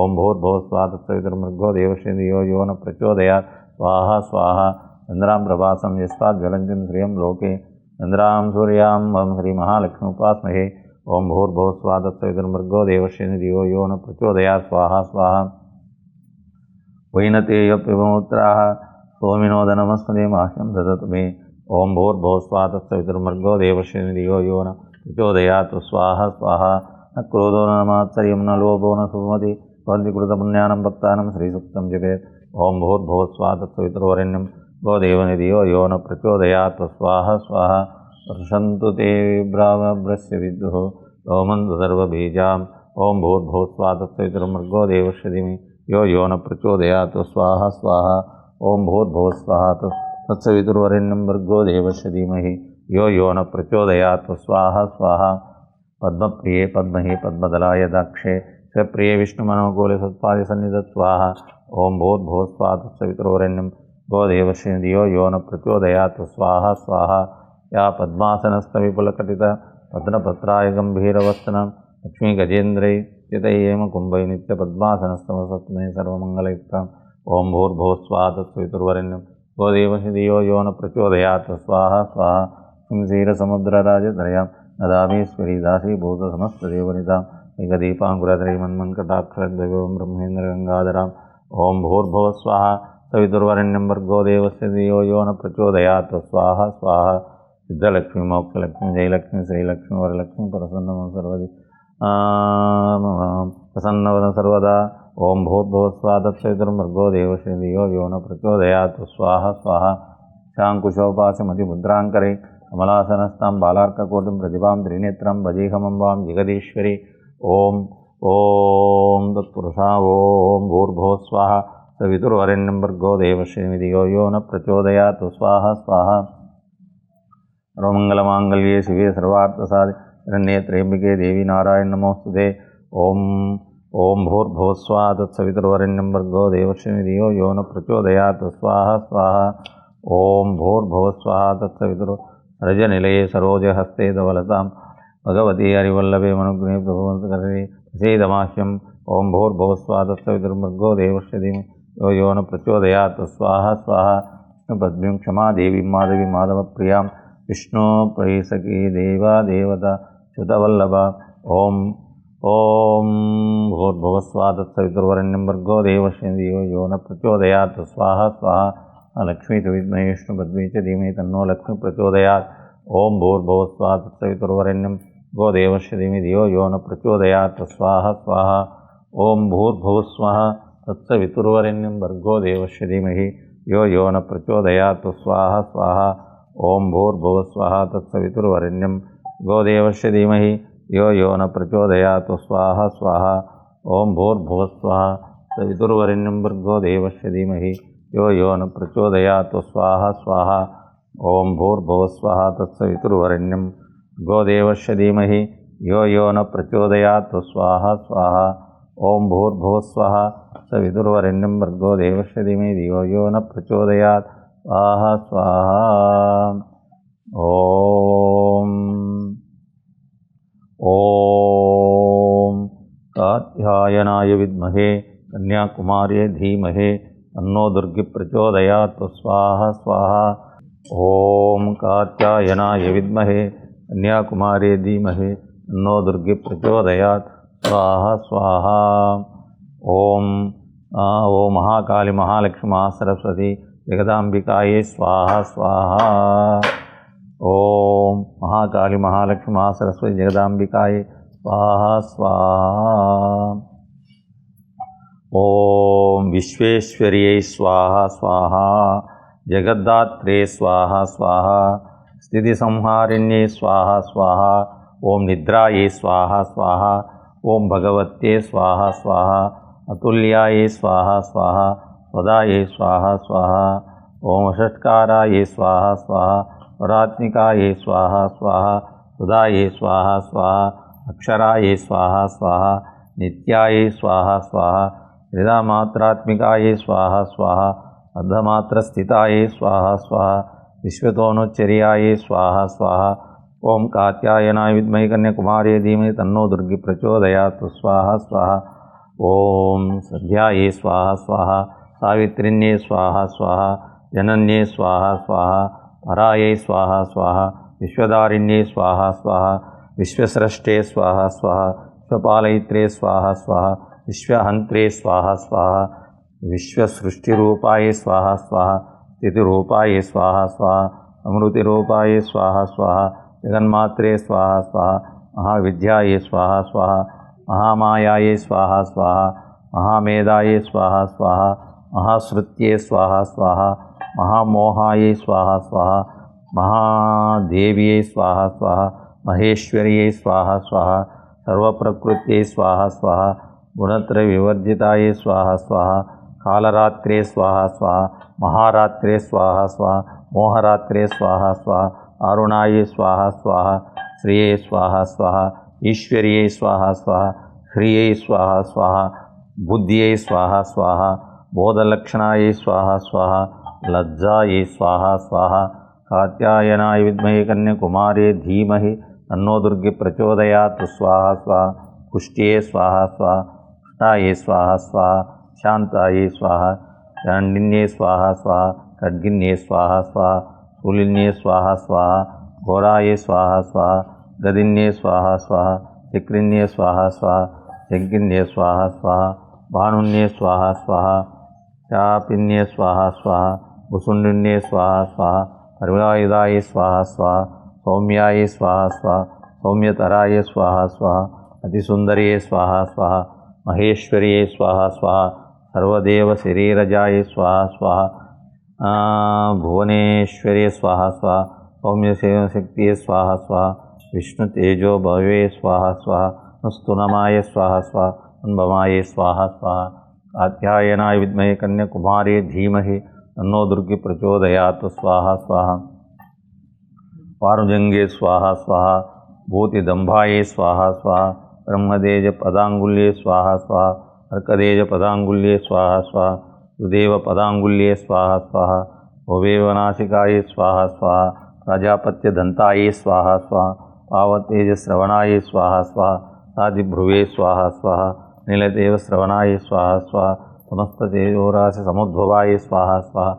ओम भूर्भुवस्वः तत्सवितुर्भर्गो देवस्य धियो यो न प्रचोदयात् स्वाहा स्वाहा। चन्द्रां प्रभासं यस्वा ज्वलन्तीं श्रियं लोके चन्द्रां सूर्यां वं श्रीमहालक्ष्मी उपास्महे। ओम भूर्भुवस्वः तत्सवितुर्भर्गो देवस्य धियो यो न प्रचोदयात् स्वाहा स्वाहा। वैनतेयप्यवमुत्राः सोमिनो धनमस्मदे माह्यं ददतु मे। ओम भूर्भुवस्वः तत्सवितुर्भर्गो देवस्य धियो यो न प्रचोदयात् स्वाहा स्वाहा। न क्रोधो न मात्सर्यं न लोभो न सुमति स्वल्पकृतपुण्यानं भक्तानं श्रीसूक्तं जपेत्। ओम भूर्भुवस्वाहा तत्सवितुर्वरेण्यं गोदेवनिधियो यो न प्रचोदयात् स्वाहा स्वाहा। वर्षन्तु ते ब्राह्मभ्रस्य विद्युः ओमन्तु सर्वबीजाम्। ओम भूर्भुवस्वाहा तत्सवितुर्भर्गो देवस्य धीमहि यो न प्रचोदयात् स्वाहा स्वाहा। ओम भूर्भुवस्वाहा तत्सवितुर्वरेण्यं भर्गो देवस्य धीमहि यो न प्रचोदयात् स्वाहा स्वाहा। पद्मप्रिये पद्महे पद्मदलाय दाक्षे स्वप्रिये विष्णुमनोकूले सत्पादे सन्निधत्त स्वाहा। ओम भूर्भुवस्वाहा तत्सवितुर्वरेण्यं गोदेवस्य धियो यो न प्रचोदयात् स्वाहा स्वाहा। या पद्मासनस्थविपुलकटिता पद्मपत्राय गम्भीरवस्तनं लक्ष्मी गजेन्द्रै चितयेम कुम्भै नित्यपद्मासनस्तमसत्मे सर्वमङ्गलयुक्ताम्। ओम भूर्भुवस्वाहा तत्सवितुर्वरेण्यं गोदेवस्य धियो यो न प्रचोदयात् स्वाहा स्वाहा। क्षीरसमुद्रराजतनयां नदामीश्वरी दासीभूतसमस्तदेवनिताम् एकदीपाङ्कुरत्रयमन्मन्कटाक्षरद्वयों ब्रह्मेन्द्रगङ्गाधराम्। ओम भूर्भुवस्वाहा सवितुर्वरेण्यं भर्गो देवस्य धियो यो न प्रचोदयात् स्वाहा स्वाहा। सिद्धलक्ष्मी मोक्षलक्ष्मी जयलक्ष्मी श्रीलक्ष्मी वरलक्ष्मी प्रसन्नं सर्वदि प्रसन्नवदन सर्वदा। ओम भूर्भुवस्वाहा तत्सवितुर्भर्गो देवस्य धियो यो न प्रचोदयात् स्वाहा स्वाहा। शाङ्कुशोपासमतिमुद्राङ्करे कमलासनस्तां बालार्ककोटिं प्रतिभां त्रिनेत्रं भजेऽहमम्बां जगदीश्वरी। ओम ओम तत्पुरुषा ओम भूर्भुवस्वाहा सवितुर्वरेण्यं भर्गो देवस्य धियो यो न प्रचोदयात् स्वाहा स्वाहा। सर्वमङ्गलमाङ्गल्ये शिवे सर्वार्थसाधके शरण्ये त्र्यम्बके देवी नारायणी नमोस्तुते। ओम भूर्भुवस्वाहा तत्सवितुर्वरेण्यं भर्गो देवस्य धियो यो न प्रचोदयात् स्वाहा स्वाहा। ओम भूर्भुवस्वाहा तत्सवितुर्रजनिलये सरोजहस्ते धवलतां भगवती हरिवल्लभे मनुग्रहे प्रभुवन्तकरे प्रसीदमाह्यम्। ओम भूर्भुवस्वाहा तत्सवितुर्भर्गो देवस्य धियो यो न प्रचोदयात् स्वाहा स्वाहा। विष्णुपत्नीं क्षमा देवीं माधवी माधवप्रियां विष्णु प्रैसकी देवा देवता च्युतवल्लभा। ओम भूर्भुवस्वाहा तत्सवितुर्वरेण्यं भर्गो देवस्य धियो यो न प्रचोदयात् स्वाहा स्वाहा। लक्ष्मी च विद्महे विष्णुपत्नी च धीमहि तन्नो लक्ष्मी प्रचोदयात्। ओम भूर्भुवस्वाहा तत्सवितुर्वरेण्यं भर्गो देवस्य धीमहि धियो यो न प्रचोदयात् स्वाहा स्वाहा। ओम भूर्भुवस्वाहा तत्सवितुर्वरेण्यं भर्गो देवस्य धीमहि यो न प्रचोदयात् स्वाहा स्वाहा। ओम भूर्भुवस्वाहा तत्सवितुर्वरेण्यं भर्गो देवस्य धीमहि यो न प्रचोदयात् स्वाहा स्वाहा। ओम भूर्भुवस्वाहा सवितुर्वरेण्यं भर्गो देवस्य धीमहि यो न प्रचोदयात् स्वाहा स्वाहा। ओम भूर्भुवस्वाहा तत्सवितुर्वरेण्यं भर्गो देवस्य धीमहि यो न प्रचोदयात् स्वाहा स्वाहा। ओम भूर्भुवस्वाहा सवितुर्वरेण्यं भर्गो देवस्य धीमहि यो न प्रचोदयात् स्वाहा स्वाहा। ओम कात्यायनाय विद्महे कन्याकुमार्यै धीमहि तन्नो दुर्गी प्रचोदयात् स्वाहा स्वाहा। ओम कात्यायनाय विद्महे कन्याकुमार्यै धीमहि तन्नो दुर्गी प्रचोदयात् स्वाहा स्वाहा। ओम महाकाली महालक्ष्मी महासरस्वती जगदाम्बिकायै स्वाहा स्वाहा। ओम महाकाली महालक्ष्मी महासरस्वती जगदाम्बिकायै स्वाहा स्वाहा। ओम विश्वेश्वर्यै स्वाहा स्वाहा। जगद्धात्रे स्वाहा स्वाहा। स्थितिसंहारिण्यै स्वाहा स्वाहा। ओम निद्रायै स्वाहा स्वाहा। ओम भगवत्यै स्वाहा स्वाहा। अतुल्यायै स्वाहा स्वाहा। स्वदायै स्वाहा स्वाहा। ओम षट्कारायै स्वाहा स्वाहा। वरात्मिकायै स्वाहा स्वाहा। सुधायै स्वाहा स्वाहा। अक्षरायै स्वाहा स्वाहा। नित्यायै स्वाहा स्वाहा। हृदामात्रात्मिकायै स्वाहा स्वाहा। अर्धमात्रस्थितायै स्वाहा स्वाहा। विश्वतोनुच्चर्यायै स्वाहा स्वाहा। ओम कात्यायनाय विद्महे कन्याकुमार्यै धीमहि तन्नो दुर्गी प्रचोदयात् स्वाहा स्वाहा। ओम सध्यायै स्वाहा स्वाहा। सावित्रिण्यै स्वाहा स्वाहा। जनन्यै स्वाहा स्वाहा। परायै स्वाहा स्वाहा। विश्वदारिण्यै स्वाहा स्वाहा। विश्वस्रष्टे स्वाहा स्वाहा। विश्वपालयित्रे स्वाहा स्वाहा। विश्वहन्त्रे स्वाहा स्वाहा। विश्वसृष्टिरूपाय स्वाहा स्वाहा। स्थितिरूपाय स्वाहा स्वाहा। अमृतिरूपाय स्वाहा स्वाहा। जगन्मात्रे स्वाहा स्वाहा। महाविद्याय स्वाहा स्वाहा। महामायाय स्वाहा स्वाहा। महामेधाये स्वाहा स्वाहा, महाश्रुत्ये स्वाहा स्वाहा, महामोहाये स्वाहा स्वाहा, महादेव्ये स्वाहा स्वाहा, महेश्वर्ये स्वाहा स्वाहा, सर्वप्रकृत्यै स्वाहा स्वाहा, गुणत्रय विवर्जिताये स्वाहा स्वाहा, कालरात्रे स्वाहा स्वाहा, महारात्रे स्वाहा स्वाहा, मोहरात्रे स्वाहा स्वाहा, अरुणाये स्वाहा स्वाहा, श्रिये स्वाहा स्वाहा, ईश्वर्ये स्वाहा स्वाहा, ह्रिये स्वाहा स्वाहा, बुद्धिये स्वाहा स्वाहा, बोधलक्षणाये स्वाहा स्वाहा, लज्जाये स्वाहा स्वाहा, कात्यायनाय विद्महे कन्याकुमारी धीमहि तन्नो दुर्गे प्रचोदयात् स्वाहा स्वाहा, पुष्ट्ये स्वाहा स्वाहा, पुष्टाये स्वाहा स्वाहा, शांताये स्वाहा, चांडिन्ये स्वाहा स्वाहा, खड्गिन्ये स्वाहा स्वाहा, शूलिन्ये स्वाहा स्वाहा, घोराये स्वाहा स्वाहा, गदिन्ये स्वाहा स्वाहा, चक्रिन्ये स्वाहा स्वाहा, यज्ञिन्ये स्वाहा स्वाहा, भानुन्ये स्वाहा स्वाहा, चापिन्ये स्वाहा स्वाहा, भुसुंडिन्ये स्वाहा स्वाहा, पर्वलायुधाये स्वाहा स्वाहा, सौम्याये स्वाहा स्वाहा, सौम्यतराये स्वाहा स्वाहा, अतिसुंदर्ये स्वाहा स्वाहा, महेश्वर्ये स्वाहा स्वाहा, सर्वदेव शरीरजाये स्वाहा स्वाहा, भुवनेश्वर्ये स्वाहा स्वाहा, सौम्य शक्तिये स्वाहा स्वाहा, विष्णु तेजो भवे स्वाहा स्वाहा, नुस्तुनमाय स्वाहा स्वाहा, उन्भमाय स्वाहा स्वाहा, कात्यायनाय विद्महे कन्याकुमारी धीमहि तन्नो दुर्गे प्रचोदयात् स्वाहा स्वाहा, वारुजंगे स्वाहा स्वाहा, भूतिदंभाये स्वाहा स्वाहा, ब्रह्मदेज पदांगुल्ये स्वाहा स्वाहा, अर्कदेज पदांगुल्ये स्वाहा स्वाहा, सुदेव पदांगुल्ये स्वाहा स्वाहा, भुवेवनाशिकाये स्वाहा स्वाहा, प्रजापत्य दंताये स्वाहा स्वाहा, पावतेज श्रवणाये स्वाहा स्वाहा, साधिभ्रुवे स्वाहा स्वाहा, नीलदेव श्रवणाये स्वाहा स्वाहा, समस्त तेजोराशि समुद्भवाये स्वाहा स्वाहा,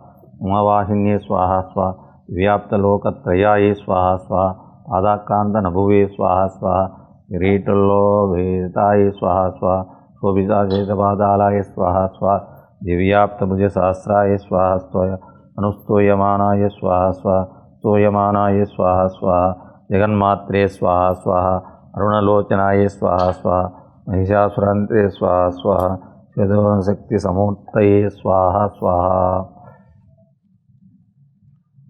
उमावाहिन्ये स्वाहा स्वाहा, व्याप्तलोकत्रयाये स्वाहा स्वाहा, पादाक्रांत नभुवे स्वाहा स्वाहा, किरीटल्लो वेताये स्वाहा स्वाहा, शोभिताशेषपादालाय स्वाहा स्वाहा, दिव्याप्तभुज सहस्राय स्वाहा स्वाहा, अनुस्तूयमानाय स्वाहा स्वाहा, स्तूयमानाय स्वाहा स्वाहा, जगन्मात्रे स्वाहा स्वाहा, अरुणलोचनाय स्वाहा स्वाहा, महिषासुरान्ते स्वाहा स्वाहा, शक्तिसमूर्तये स्वाहा स्वाहा।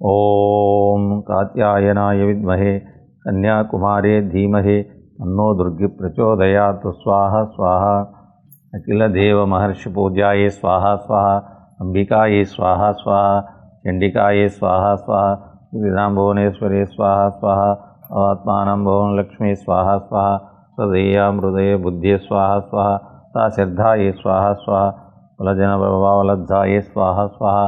ओम कात्यायनाय विद्महे कन्याकुमारी धीमहि तन्नो दुर्गे प्रचोदयात् स्वाहा स्वाहा, अखिलदेव महर्षि पूज्याये स्वाहा स्वाहा, अंबिकाये स्वाहा स्वाहा, चंडिकाये स्वाहा स्वाहा, विदां भुवनेश्वरे स्वाहा स्वाहा, आत्मानं भुवन लक्ष्मी स्वाहा स्वाहा, हृदय बुद्धि स्वाहा स्वाहा, साश्रद्धाये स्वाहा स्वाहा, कुलजन प्रभावलब्धाये स्वाहा स्वाहा,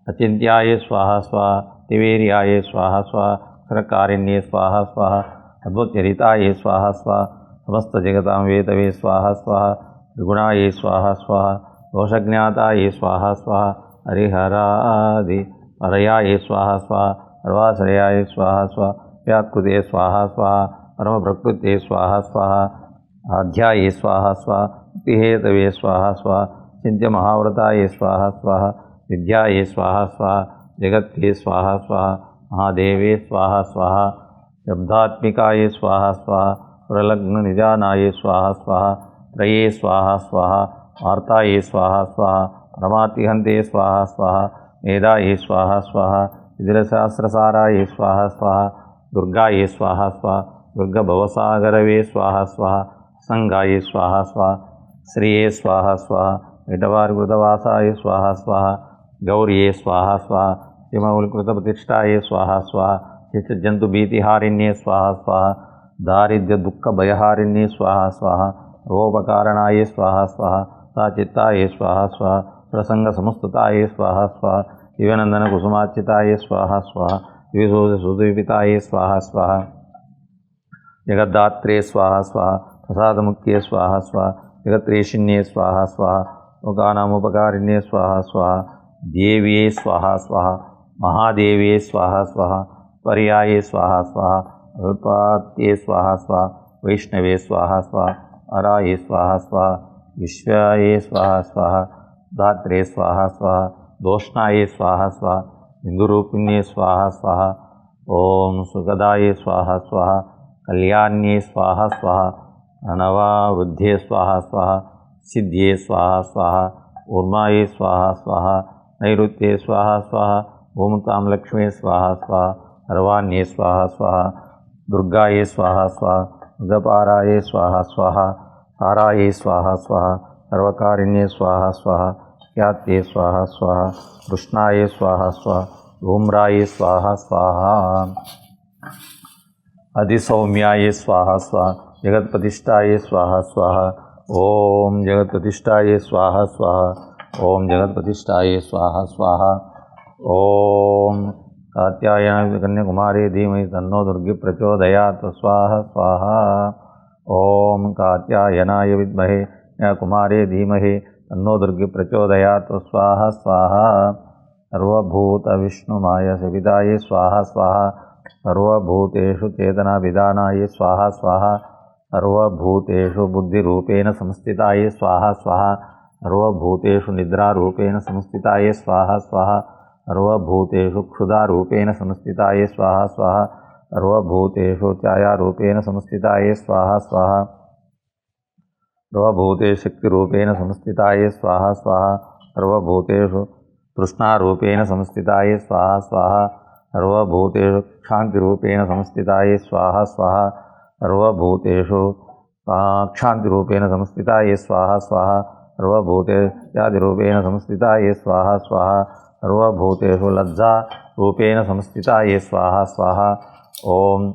अचिंत्याये स्वाहा स्वाहा, तिवेर्याये स्वाहा स्वाहा, सरकारिण्ये स्वाहा स्वाहा, अद्भुतचरिताये स्वाहा स्वाहा, समस्त जगतां वेतवे स्वाहा स्वाहा, त्रिगुणाये स्वाहा स्वाहा, दोषज्ञाताये स्वाहा स्वाहा, हरिहरादि परयाये स्वाहा स्वाहा, सर्वाश्रयाये स्वाहा स्वाहा, व्याकृते स्वाहा स्वाहा, परमप्रकृते स्वाहा स्वाहा, आध्याये स्वाहा स्वाहा, मुक्तिहेतवे स्वाहा स्वाहा, चिंत्य महाव्रताये स्वाहा स्वाहा, विद्याये स्वाहा स्वाहा, जगत्ये स्वाहा स्वाहा, महादेवे स्वाहा स्वाहा, शब्दात्मिकाये स्वाहा स्वाहा, प्रलग्न निजानाये स्वाहा स्वाहा, त्रये स्वाहा स्वाहा, वार्ताये स्वाहा स्वाहा, परमातिहन्ते स्वाहा स्वाहा, मेधाये स्वाहा स्वाहा, विदिलशास्त्रसाराये स्वाहा स्वाहा, दुर्गाये स्वाहा स्वाहा, दुर्गभवसागरवे स्वाहा स्वाहा, संगाये स्वाहा स्वाहा, श्रिये स्वाहा स्वाहा, विटवार्कृतवासाय स्वाहा स्वाहा, गौर्ये स्वाहा स्वाहा, हिमौलकृतप्रतिष्ठाये स्वाहा स्वाहा, चित्तजन्तुभीतिहारिण्ये स्वाहा स्वाहा, दारिद्र्यदुःखभयहारिण्ये स्वाहा स्वाहा, रोपकारणाय स्वाहा स्वाहा, साचित्ताय स्वाहा स्वाहा, प्रसंगसमुस्तताय स्वाहा स्वाहा, दिव्यनन्दनकुसुमार्चिताय स्वाहा स्वाहा, दिव्यसूदसुदीपिताय स्वाहा स्वाहा, जगद्धात्रे स्वाहा स्वाहा, प्रसादमुख्ये स्वाहा स्वाहा, जगत्रेशिन्ये स्वाहा स्वाहा, लोकानामुपकारिण्ये स्वाहा स्वाहा, देव्ये स्वाहा स्वाहा, महादेव्ये स्वाहा स्वाहा, पर्याये स्वाहा स्वाहा, अल्पात्ये स्वाहा स्वाहा, वैष्णवे स्वाहा स्वाहा, अराये स्वाहा स्वाहा, विश्वाये स्वाहा स्वाहा, धात्रे स्वाहा स्वाहा, दोष्णाये स्वाहा स्वाहा, इंदुरूपिण्ये स्वाहा स्वाहा, ओम सुगदाये स्वाहा स्वाहा, कल्याण्ये स्वाहा स्वाहा, प्रणवावृद्धे स्वाहा स्वाहा, सिद्ध्ये स्वाहा स्वाहा ऊर्माये स्वाहा स्वाहा नैऋत्ये स्वाहा स्वाहा ओम तां लक्ष्मी स्वाहा स्वाहा सर्वाण्ये स्वाहा स्वाहा दुर्गाये स्वाहा स्वाहा दुर्गपाराये स्वाहा स्वाहा साराये स्वाहा स्वाहा सर्वकारिण्ये स्वाहा स्वाहा ख्यात्ये स्वाहा स्वाहा कृष्णाये स्वाहा स्वाहा धूम्राये स्वाहा स्वाहा अधिसौम्याये स्वाहा स्वाहा जगत्प्रतिष्ठाये स्वाहा स्वाहा ओम जगत्प्रतिष्ठाये स्वाहा स्वाहा ओम जगत्प्रतिष्ठाये स्वाहा स्वाहा ओम कात्यायनाय कन्याकुमारी धीमहि तन्नो दुर्गे प्रचोदयात् स्वाहा स्वाहा ओम कात्यायनाय विद्महे कन्याकुमारी धीमहि तन्नो दुर्गे प्रचोदयात् स्वाहा स्वाहा सर्वभूतविष्णुमाय सविताये स्वाहा स्वाहा सर्वभूतेषु चेतनाविधानाय स्वाहा स्वाहा सर्वभूतेषु बुद्धिरूपेण संस्थिताय स्वाहा स्वाहा सर्वभूतेषु निद्रारूपेण संस्थिताय स्वाहा स्वाहा सर्वभूतेषु क्षुधारूपेण संस्थिताय स्वाहा स्वाहा सर्वभूतेषु छायारूपेण संस्थिताय स्वाहा स्वाहा सर्वभूतेषु शक्तिरूपेण संस्थिताय स्वाहा स्वाहा सर्वभूतेषु तृष्णारूपेण संस्थिताय स्वाहा स्वाहा सर्वभूतेषु क्षान्तिरूपेण संस्थिताय स्वाहा स्वाहा सर्वभूतेषु क्षान्तिरूपेण संस्थिताय स्वाहा स्वाहा सर्वभूतेषु आदिरूपेण संस्थिताय स्वाहा स्वाहा सर्वभूतेषु लज्जारूपेण संस्थिताय स्वाहा स्वाहा ओम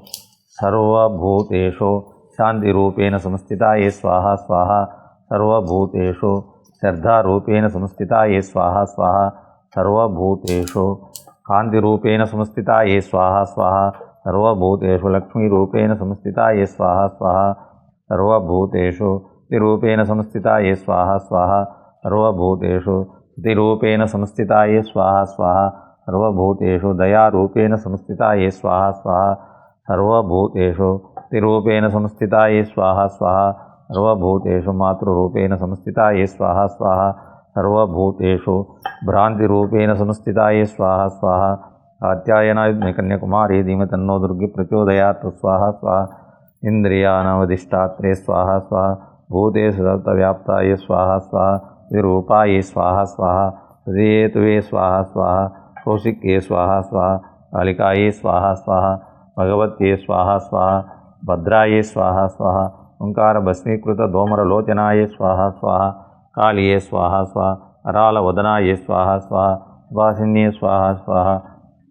सर्वभूतेषु शान्तिरूपेण संस्थिताय स्वाहा स्वाहा सर्वभूतेषु श्रद्धारूपेण संस्थिताय स्वाहा स्वाहा सर्वभूतेषु कान्तिरूपेण संस्थिताय स्वाहा स्वाहा सर्वभूतेषु लक्ष्मीरूपेण संस्थिताय स्वाहा स्वाहा सर्वभूतेषु स्थितिरूपेण संस्थिताय स्वाहा स्वाहा सर्वभूतेषु स्थितिरूपेण संस्थिताय स्वाहा स्वाहा सर्वभूतेषु दयारूपेण संस्थिताय स्वाहा स्वाहा सर्वभूतेषु स्थितिरूपेण संस्थिताय स्वाहा स्वाहा सर्वभूतेषु मातृरूपेण संस्थिताय स्वाहा स्वाहा सर्वभूतेषु भ्रान्तिरूपेण संस्थिताय स्वाहा स्वाहा कात्यायनाय कन्याकुमारी धीमहि तन्नो दुर्गे प्रचोदयात् स्वाहा स्वाहा इंद्रियाणामधिष्ठात्रे स्वाहा स्वाहा भूतेषु सर्वव्याप्ताय स्वाहा स्वाहा विरूपाय स्वाहा स्वाहा हृदयेतुवे स्वाहा स्वाहा कौशिक्ये स्वाहा स्वाहा कालिकाये स्वाहा स्वाहा भगवत्ये स्वाहा स्वाहा भद्राये स्वाहा स्वाहा ओंकार भस्मीकृत दोमरलोचनाय स्वाहा स्वाहा कालिये स्वाहा स्वाहा करालवदनाय स्वाहा स्वाहा सुभाषिन्ये स्वाहा स्वाहा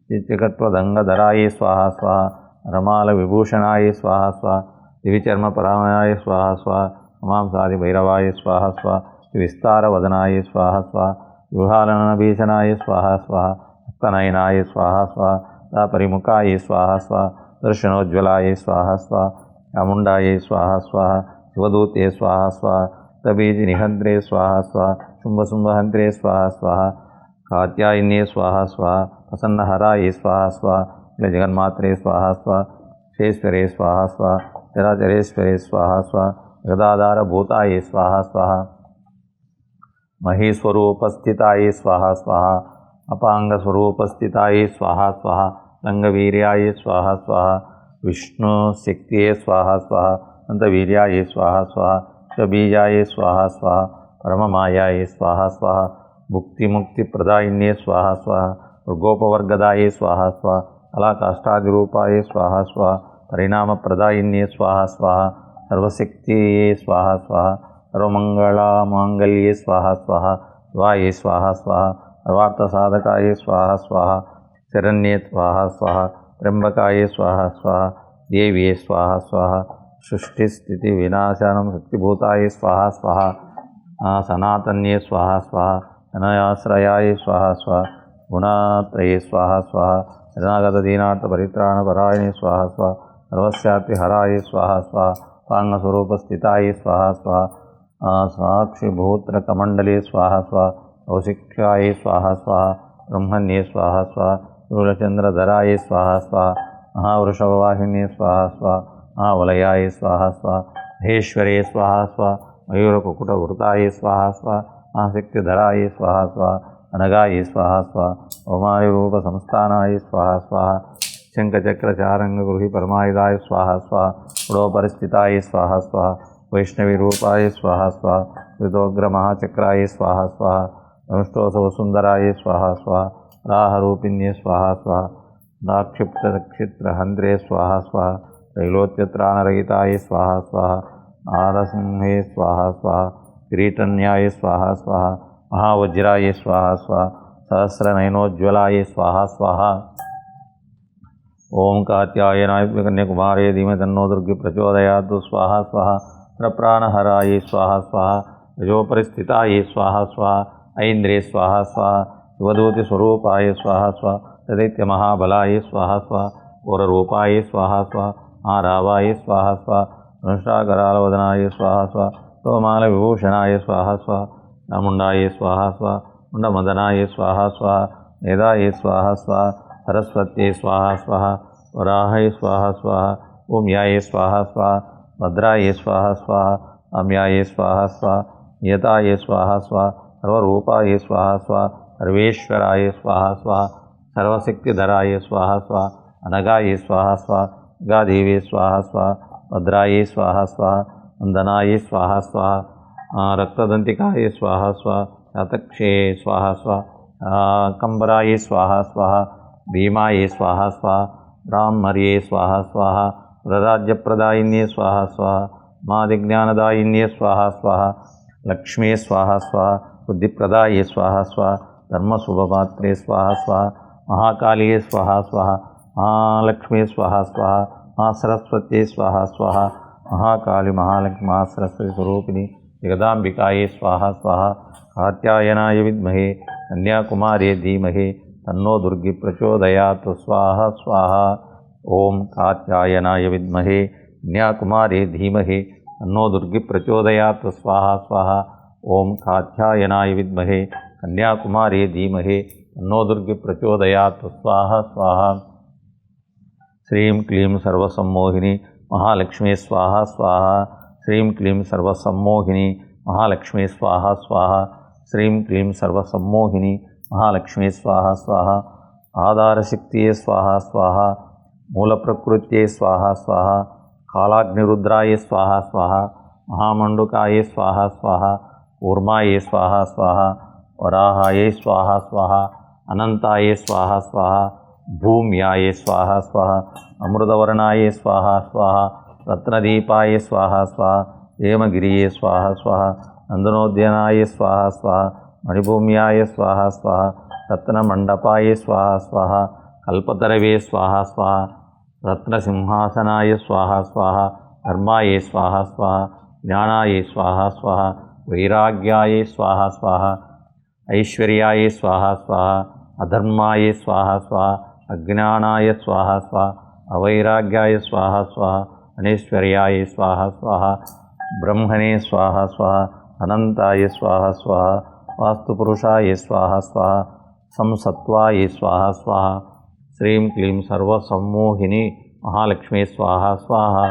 चित्तकत्वदंगधराय स्वाहा स्वाहा रमालविभूषणाय स्वाहा स्वाहा दिविचर्मपरायणाय स्वाहा स्वाहा मांसादि भैरवाय स्वाहा स्वाहा विस्तारवदनाय स्वाहा स्वाहा विहालनभीषणाय स्वाहा स्वाहा हस्तनयनाय स्वाहा स्वाहा परिमुखाय स्वाहा स्वाहा दर्शनोज्ज्वलाय स्वाहा स्वाहा चामुण्डाय स्वाहा स्वाहा शिवदूते स्वाहा स्वाहा तबीजनिहन्त्रे स्वाहा स्वाहा शुम्भशुम्भहन्त्रे स्वाहा स्वाहा कात्यायन्ये स्वाहा स्वाहा प्रसन्नहराय स्वाहा स्वाहा जगन्मात्रे स्वाहा स्वाहा शेश्वरे स्वाहा स्वाहा चराचरेश्वरे स्वाहा स्वाहा गदाधारभूताय स्वाहा स्वाहा महेश्वरोपस्थिताय स्वाहा स्वाहा अपांगस्वरूपस्थिताय स्वाहा स्वाहा रंगवीर्याय स्वाहा स्वाहा विष्णुशक्तिये स्वाहा स्वाहा अनंतवीर्याय स्वाहा स्वाहा शबीजाय स्वाहा स्वाहा परममायाय स्वाहा स्वाहा भुक्तिमुक्तिप्रदायिन्ये स्वाहा स्वाहा गोपवर्गदाय स्वाहा स्वाहा कलाकाष्ठादिरूपाय स्वाहा स्वाहा परिणामप्रदायिन्ये स्वाहा स्वाहा सर्वशक्तिये स्वाहा स्वाहा सर्वमंगलामांगल्ये स्वाहा स्वाहा शिवाय स्वाहा स्वाहा सर्वार्थसाधकाय स्वाहा स्वाहा शरण्ये स्वाहा स्वाहा त्र्यंबकाय स्वाहा स्वाहा देव्ये स्वाहा स्वाहा सृष्टिस्थितिविनाशानं शक्तिभूताय स्वाहा स्वाहा सनातन्ये स्वाहा स्वाहा अनयाश्रयाय स्वाहा स्वाहा गुणात्रये स्वाहा स्वाहा शरणागतदीनार्थपरित्राणपरायणे स्वाहा स्वाहा सर्वस्यातिहराय स्वाहा स्वाहा पांगस्वरूपस्थिताय स्वाहा स्वाहा साक्षिभूत्रकमण्डले स्वाहा स्वाहा कौशिक्याय स्वाहा स्वाहा ब्रह्मण्ये स्वाहा स्वाहा शूलचन्द्रधराय स्वाहा स्वाहा महावृषभवाहिन्ये स्वाहा स्वाहा महावलयाय स्वाहा स्वाहा महेश्वरे स्वाहा स्वाहा मयूरकुकुटवृताय स्वाहा स्वाहा महाशक्तिधराय स्वाहा स्वाहा अनगाय स्वाहा स्वाहा ओमायूपसंस्थानाय स्वाहा स्वाहा शंखचक्रचारंगगृही परमायुधाय स्वाहा स्वाहा पुरोपरिस्थिताय स्वाहा स्वाहा वैष्णवीरूपाय स्वाहा स्वाहा कृतोग्रमहाचक्राय स्वाहा स्वाहा अनुष्टोत्सवसुन्दराय स्वाहा स्वाहा राहरूपिण्ये स्वाहा स्वाहा नाक्षिप्तनक्षत्रहन्त्रे स्वाहा स्वाहा त्रैलोक्यत्राणरहिताय स्वाहा स्वाहा नारसिंहे स्वाहा स्वाहा किरीटन्याय स्वाहा स्वाहा महावज्राय स्वाहा स्वाहा सहस्रनयनोज्ज्वलाय स्वाहा स्वाहा ओम कात्यायनाय कन्याकुमारे धीमहि तन्नो दुर्गे प्रचोदयात् स्वाहा स्वाहा प्रप्राणहराय स्वाहा स्वाहा रजोपरिस्थिताय स्वाहा स्वाहा ऐन्द्रे स्वाहा स्वाहा शिवदूतिस्वरूपाय स्वाहा स्वाहा तदैत्यमहाबलाय स्वाहा स्वाहा घोररूपाय स्वाहा स्वाहा महारावाय स्वाहा स्वाहा अनुष्ठाकरालवदनाय स्वाहा स्वाहा सोमालविभूषणाय स्वाहा स्वाहा चामुण्डाय स्वाहा स्वाहा मुण्डमदनाय स्वाहा स्वाहा मेधाय स्वाहा स्वाहा सरस्वत्यै स्वाहा स्वाहा वराहय स्वाहा स्वाहा भूम्याय स्वाहा स्वाहा भद्राय स्वाहा स्वाहा अम्याय स्वाहा स्वाहा नियताय स्वाहा स्वाहा सर्वरूपाय स्वाहा स्वाहा सर्वेश्वराय स्वाहा स्वाहा सर्वशक्तिधराय स्वाहा स्वाहा अनगाय स्वाहा स्वाहा गादेवी स्वाहा स्वाहा भद्राय स्वाहा स्वाहा वंदनाय स्वाहा स्वाहा रक्तदंतिकाय स्वाहा स्वाहा शातक्षे स्वाहा स्वाहा कंबराय स्वाहा स्वाहा भीमाय स्वाहा स्वाहा ब्राह्मर्ये स्वाहा स्वाहा प्रराज्यप्रदायिन्ये स्वाहा स्वाहा मादिज्ञानदायिन्ये स्वाहा स्वाहा लक्ष्मी स्वाहा स्वाहा बुद्धिप्रदाये स्वाहा स्वाहा धर्मशुभपात्रे स्वाहा स्वाहा महाकालिये स्वाहा स्वाहा महालक्ष्मी स्वाहा स्वाहा महासरस्वती स्वाहा स्वाहा महाकाली महालक्ष्मी महासरस्वती स्वरूपिणी जगदाम्बिकाये स्वाहा स्वाहा कात्यायनाय विद्महे कन्याकुमारी धीमहि तन्नो दुर्गे प्रचोदयात् स्वाहा स्वाहा ओम कात्यायनाय विद्महे कन्याकुमारी धीमहि तन्नो दुर्गे प्रचोदयात् स्वाहा स्वाहा ओम कात्यायनाय विद्महे कन्याकुमारी धीमहि तन्नो दुर्गे प्रचोदयात् स्वाहा स्वाहा श्रीं क्लीं सर्वसम्मोहिनी महालक्ष्मी स्वाहा स्वाहा श्रीं क्लीं सर्वसम्मोहिनी महालक्ष्मी स्वाहा स्वाहा श्रीं क्लीं सर्वसम्मोहिनी महालक्ष्मी स्वाहा स्वाहा आधारशक्तिये स्वाहा स्वाहा मूलप्रकृत्यै स्वाहा स्वाहा कालाग्निरुद्राय स्वाहा स्वाहा महामंडुकाय स्वाहा स्वाहा कूर्माय स्वाहा स्वाहा वराहाय स्वाहा स्वाहा अनंताय स्वाहा स्वाहा भूम्याय स्वाहा स्वाहा अमृतवर्णाय स्वाहा स्वाहा रत्नदीपाय स्वाहा स्वाहा हेमगिरिये स्वाहा स्वाहा नंदनोद्यानाय स्वाहा स्वाहा मणिभूम्याय स्वाहा स्वाहा रत्नमंडपाय स्वाहा स्वाहा कल्पतरवे स्वाहा स्वाहा रत्नसिंहासनाय स्वाहा स्वाहा धर्माय स्वाहा स्वाहा ज्ञानाय स्वाहा स्वाहा वैराग्याय स्वाहा स्वाहा ऐश्वर्याय स्वाहा स्वाहा अधर्माय स्वाहा स्वाहा अज्ञानाय स्वाहा स्वाहा अवैराग्याय स्वाहा स्वाहा अनैश्वर्याय स्वाहा स्वाहा ब्रह्मणे स्वाहा स्वाहा अनंताय स्वाहा स्वाहा वास्तुपुरुषाय स्वाहा स्वाहा संसत्वाय स्वाहा स्वाहा श्रीं क्लीं सर्वसम्मोहिनी महालक्ष्मी स्वाहा स्वाहा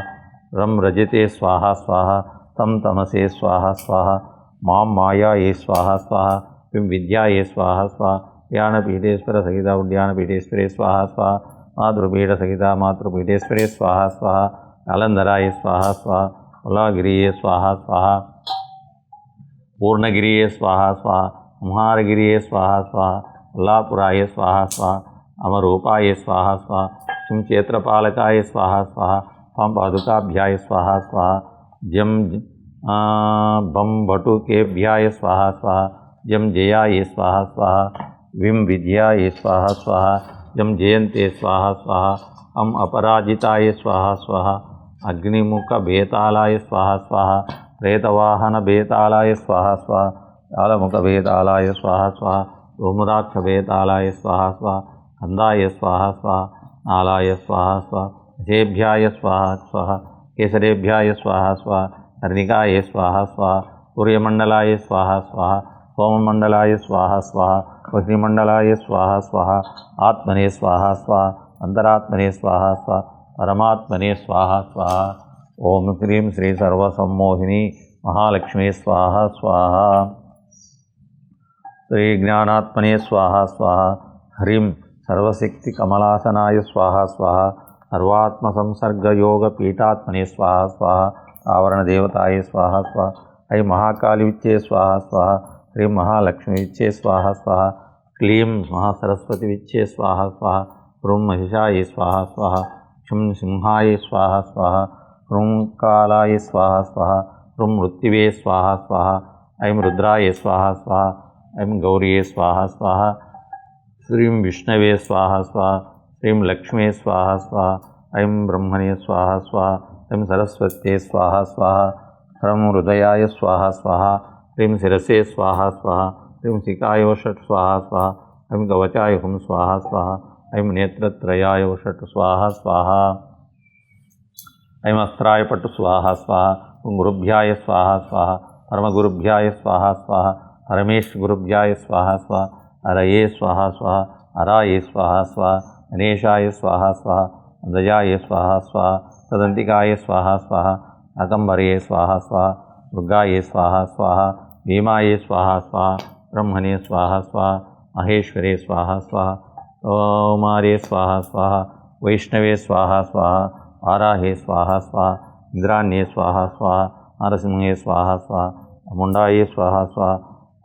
रं रजते स्वाहा स्वाहा तं तमसे स्वाहा स्वाहा मां मायाये स्वाहा स्वाहा पिं विद्याये स्वाहा स्वाहा ज्ञानपीठेश्वर सहिता उद्यानपीठेश्वरे स्वाहा स्वाहा मातृपीठ सहिता मातृपीठेश्वरे स्वाहा स्वाहा कालंदराय स्वाहा स्वाहा उलागिरिये स्वाहा स्वाहा पूर्णगिरिये स्वाहा स्वाहा कुम्हारगिरिये स्वाहा स्वाहा उल्लापुराय स्वाहा स्वाहा अमरूपाय स्वाहा स्वाहा क्षेत्रपालकाय स्वाहा स्वाहा पं पादुकाभ्याय स्वाहा स्वाहा जम बम भटुकेभ्याय स्वाहा स्वाहा जम जयाय स्वाहा स्वाहा विम विद्याय स्वाहा स्वाहा जम जयन्ते स्वाहा स्वाहा अम अपराजिताय स्वाहा स्वाहा अग्निमुख बेतालाय स्वाहा स्वाहा प्रेतवाहन बेतालाय स्वाहा स्वाहा कालमुख बेतालाय स्वाहा स्वाहा धूम्राक्ष बेतालाय स्वाहा स्वाहा कंदाय स्वाहा स्वाहा नालाय स्वाहा स्वाहा दशेभ्याय स्वाहा स्वाहा केसरेभ्याय स्वाहा स्वाहा कर्णिकाय स्वाहा स्वाहा सूर्यमंडलाय स्वाहा स्वाहा सोममंडलाय स्वाहा स्वाहा अग्निमंडलाय स्वाहा स्वाहा आत्मने स्वाहा स्वाहा अंतरात्मने स्वाहा स्वाहा परमात्मने स्वाहा स्वाहा ओम क्रीं श्री सर्वसम्मोहिनी महालक्ष्मी स्वाहा स्वाहा श्री ज्ञानात्मने स्वाहा स्वाहा ह्रीं सर्वशक्ति कमलासनाय स्वाहा स्वाहा सर्वात्म संसर्ग योग पीठात्मने स्वाहा स्वाहा आवरण देवताये स्वाहा स्वाहा ऐं महाकाली विच्चे स्वाहा स्वाहा ह्रीं महालक्ष्मी विच्चे स्वाहा स्वाहा क्लीं महासरस्वती विच्चे स्वाहा स्वाहा ह्रूं महिषाय स्वाहा स्वाहा क्षं सिंहाय स्वाहा स्वाहा ह्रूं कालाय स्वाहा स्वाहा ह्रूं मृत्युवे स्वाहा स्वाहा ऐं रुद्राय स्वाहा स्वाहा ऐं गौर्ये स्वाहा स्वाहा श्रीं विष्णवे स्वाहा स्वाहा श्रीं लक्ष्मी स्वाहा स्वाहा ऐं ब्रह्मणे स्वाहा स्वाहा ऐं सरस्वत्यै स्वाहा स्वाहा ह्रं हृदयाय स्वाहा स्वाहा ह्रीं शिरसे स्वाहा स्वाहा ह्रीं शिखाय षट् स्वाहा स्वाहा ऐं कवचाय हुं स्वाहा स्वाहा ऐं नेत्रत्रयाय षट् स्वाहा स्वाहा ऐं अस्त्राय पट् स्वाहा स्वाहा ॐ गुरुभ्याय स्वाहा स्वाहा परमगुरुभ्याय स्वाहा स्वाहा परमेश गुरुभ्याय स्वाहा स्वाहा हरये स्वाहा स्वाहा हराय स्वाहा स्वाहा गणेशाय स्वाहा स्वाहा दयाय स्वाहा स्वाहा तदंतिकाय स्वाहा स्वाहा अकंबरे स्वाहा स्वाहा दुर्गाये स्वाहा स्वाहा भीमाये स्वाहा स्वाहा ब्रह्मणे स्वाहा स्वाहा महेश्वरे स्वाहा स्वाहा कौमारे स्वाहा स्वाहा वैष्णवे स्वाहा स्वाहा वाराहे स्वाहा स्वाहा इंद्राण्ये स्वाहा स्वाहा नरसिंहे स्वाहा स्वाहा मुंडाये स्वाहा स्वाहा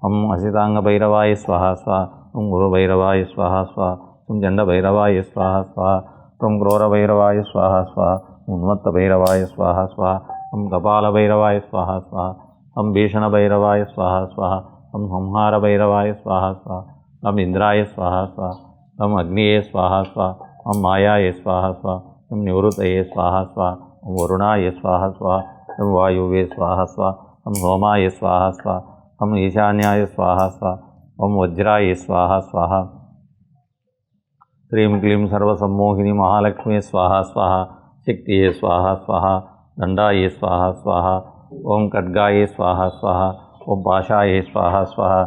हम असितांगभैरवाय स्वाहा स्वाहा ओम गुरुभैरवाय स्वाहा स्वाहा ओम चंडभैरवाय स्वाहा स्वाहा ओम क्रूरभैरवाय स्वाहा स्वाहा उन्मत्तभैरवाय स्वाहा स्वाहा ओम कपालभैरवाय स्वाहा स्वाहा ओम भीषणभैरवाय स्वाहा स्वाहा ओम संहारभैरवाय स्वाहा स्वाहा ओम इंद्राय स्वाहा स्वाहा ओम अग्निये स्वाहा स्वाहा ओम मायाये स्वाहा स्वाहा ओम निवृत्तये स्वाहा स्वाहा ओम वरुणाय स्वाहा स्वाहा ओम वायुवे स्वाहा स्वाहा ओम सोमाय स्वाहा स्वाहा ओम ईशान्याय स्वाहा स्वाहा ओम वज्राय स्वाहा स्वाहा ह्रीं क्लीं सर्वसम्मोहिनी महालक्ष्मी स्वाहा स्वाहा शक्तिये स्वाहा स्वाहा दंडाये स्वाहा स्वाहा ओम खड्गाये स्वाहा स्वाहा ओम पाशाये स्वाहा स्वाहा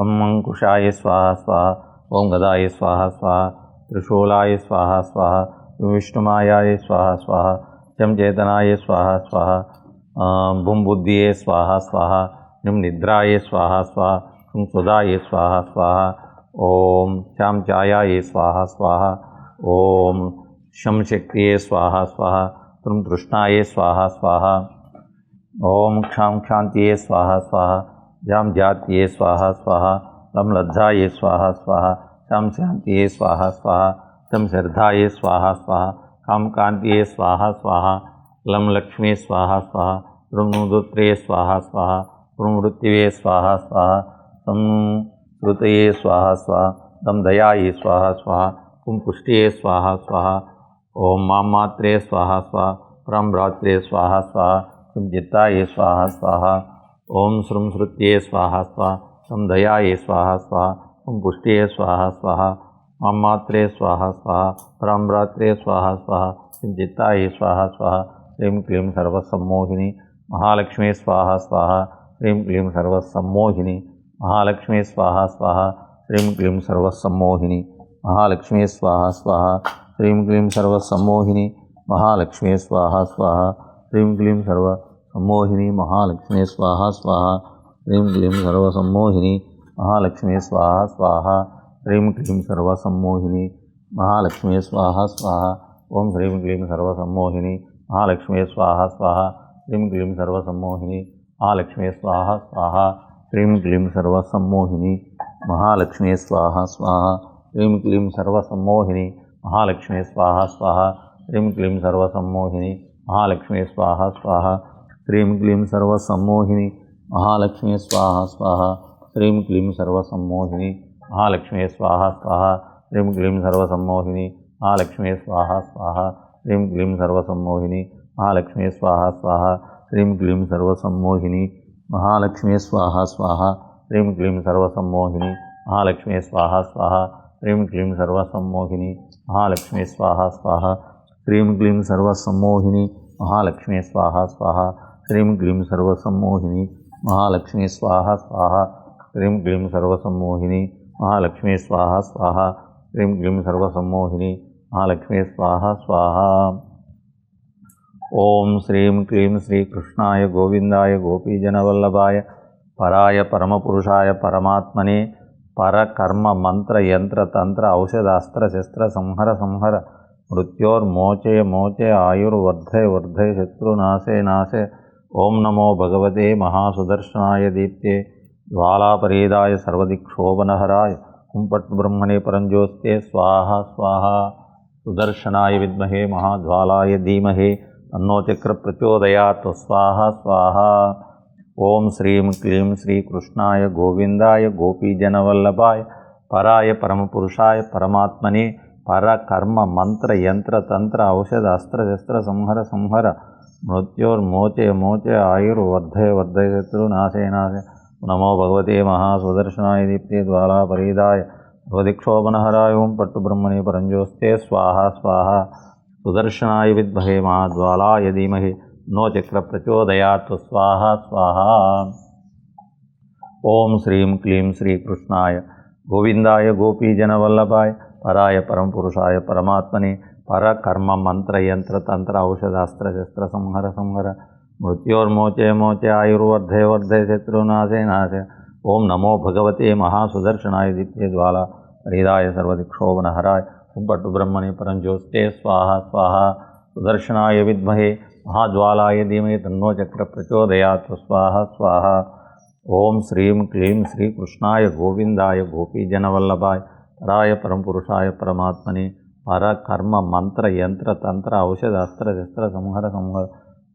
ओम अंकुशाय स्वाहा स्वाहा ओम गदाये स्वाहा स्वाहा त्रिशूलाय स्वाहा स्वाहा विष्णुमायाय स्वाहा स्वाहा चम चेतनाय स्वाहा स्वाहा भूम बुद्धिये स्वाहा स्वाहा निम निद्राये स्वाहा स्वाहा तुम सुदाये स्वाहा स्वाहा ओम श्याम चायाये स्वाहा स्वाहा ओम शम शक्तिये स्वाहा स्वाहा तुम तृष्णाये स्वाहा स्वाहा ओम क्षाम क्षांतिये स्वाहा स्वाहा जाम जातिये स्वाहा स्वाहा लम लज्जाये स्वाहा स्वाहा श्याम शांतिये स्वाहा स्वाहा शम श्रद्धाये स्वाहा स्वाहा काम कांतिये स्वाहा स्वाहा लम लक्ष्मी स्वाहा स्वाहा ऋणुदुत्रे स्वाहा स्वाहा ऋणमृत्युवे स्वाहा स्वाहा संस्कृतये स्वाहा स्वाहा दम दयाये स्वाहा स्वाहा कुम पुष्टिये स्वाहा स्वाहा ओम मां मात्रे स्वाहा स्वाहा परम भ्रात्रे स्वाहा स्वाहा किम चित्ताये स्वाहा स्वाहा ओम श्रुम श्रुत्ये स्वाहा स्वाहा तम दयाये स्वाहा स्वाहा कुम पुष्टिये स्वाहा स्वाहा मां मात्रे स्वाहा स्वाहा परम भ्रात्रे स्वाहा स्वाहा किम चित्ताये स्वाहा स्वाहा ह्रीं क्लीं सर्वसम्मोहिनी महालक्ष्मी स्वाहा स्वाहा ह्रीं क्लीं सर्वसम्मोहिनी महालक्ष्मी स्वाहा स्वाहा ह्रीं क्लीं सर्वसम्मोहिनी महालक्ष्मी स्वाहा स्वाहा ह्रीं क्लीं सर्वसम्मोहिनी महालक्ष्मी स्वाहा स्वाहा ह्रीं क्लीं सर्वसम्मोहिनी महालक्ष्मी स्वाहा स्वाहा ह्रीं क्लीं सर्वसम्मोहिनी महालक्ष्मी स्वाहा स्वाहा ह्रीं क्लीं सर्वसम्मोहिनी महालक्ष्मी स्वाहा स्वाहा ओम ह्रीं क्लीं सर्वसम्मोहिनी महालक्ष्मी स्वाहा स्वाहा ह्रीं क्लीं सर्वसम्मोहिनी महालक्ष्मी स्वाहा स्वाहा ह्रीं क्लीं सर्वसम्मोहिनी महालक्ष्मी स्वाहा स्वाहा ह्रीं क्लीं सर्वसम्मोहिनी महालक्ष्मी स्वाहा स्वाहा ह्रीं क्लीं सर्वसम्मोहिनी महालक्ष्मी स्वाहा स्वाहा ह्रीं क्लीं सर्वसम्मोहिनी महालक्ष्मी स्वाहा स्वाहा ह्रीं क्लीं सर्वसम्मोहिनी महालक्ष्मी स्वाहा स्वाहा ह्रीं क्लीं सर्वसम्मोहिनी महालक्ष्मी स्वाहा स्वाहा ह्रीं क्लीं सर्वसम्मोहिनी महालक्ष्मी स्वाहा स्वाहा ह्रीं क्लीं सर्वसम्मोहिनी महालक्ष्मी स्वाहा स्वाहा ह्रीं क्लीं सर्वसम्मोहिनी महालक्ष्मी स्वाहा स्वाहा ह्रीं क्लीं सर्वसम्मोहिनी महालक्ष्मी स्वाहा स्वाहा ह्रीं क्लीं सर्वसम्मोहिनी महालक्ष्मी स्वाहा स्वाहा ह्रीं क्लीं सर्वसम्मोहिनी महालक्ष्मी स्वाहा स्वाहा ह्रीं क्लीं सर्वसम्मोहिनी महालक्ष्मी स्वाहा स्वाहा ह्रीं क्लीं सर्वसम्मोहिनी महालक्ष्मी स्वाहा स्वाहा ओम श्रीं क्लीं श्रीकृष्णाय गोविंदाय गोपीजनवल्लभाय पराय परमपुरुषाय परमात्मने परकर्म मंत्र यंत्र तंत्र औषधास्त्र शस्त्र संहर संहर मृत्योर्मोचय मोचय आयुर्वर्धय वर्धय शत्रुनाशे नाशे ओम नमो भगवते महासुदर्शनाय दीप्ते ज्वालापरीदाय सर्वदिक्षोभनहराय हुं पट् ब्रह्मणे परञ्ज्योत्स्ते स्वाहा स्वाहा। सुदर्शनाय विद्महे महाज्वालाय धीमहि तन्नो चक्र प्रचोदयात् स्वाहा स्वाहा। ओम श्रीं क्लीं श्रीकृष्णाय गोविंदाय गोपीजनवल्लभाय पराय परमपुरुषाय परमात्मने परकर्म मंत्र यंत्र तंत्र औषध अस्त्र शस्त्र संहर संहर मृत्योर्मोचे मोचे आयुर्वर्धय वर्धय शत्रुनाशे नाशे। नमो भगवते महासुदर्शनाय दीप्ते ज्वालापरीदाय सर्वदिक्षोभनहराय ओं पट् ब्रह्मणे परञ्ज्योत्स्ते स्वाहा स्वाहा। सुदर्शनाय विद्महे महाज्वालाय धीमहि नो चक्र प्रचोदयात् स्वाहा स्वाहा। ओम श्रीं क्लीं श्रीकृष्णाय गोविंदाय गोपीजनवल्लभाय पराय परमपुरुषाय परमात्मने परकर्म मंत्र यंत्र तंत्र औषधास्त्र शस्त्र संहर संहर मृत्योर्मोचे मोचे आयुर्वर्धय वर्धय शत्रुनाशे नाशे। ओम नमो भगवते महासुदर्शनाय दीप्ते ज्वाला हृदाय सर्वदिक्षोभनहराय हुं पट् ब्रह्मणे परञ्ज्योत्स्ते स्वाहा स्वाहा। सुदर्शनाय विद्महे महाज्वालाय धीमहि तन्नो चक्र प्रचोदयात् स्वाहा स्वाहा। ओम श्रीं क्लीं श्रीकृष्णाय गोविंदाय गोपीजनवल्लभाय पराय परमपुरुषाय परमात्मने परकर्म मंत्र यंत्र तंत्र औषध अस्त्र शस्त्र संहर संहर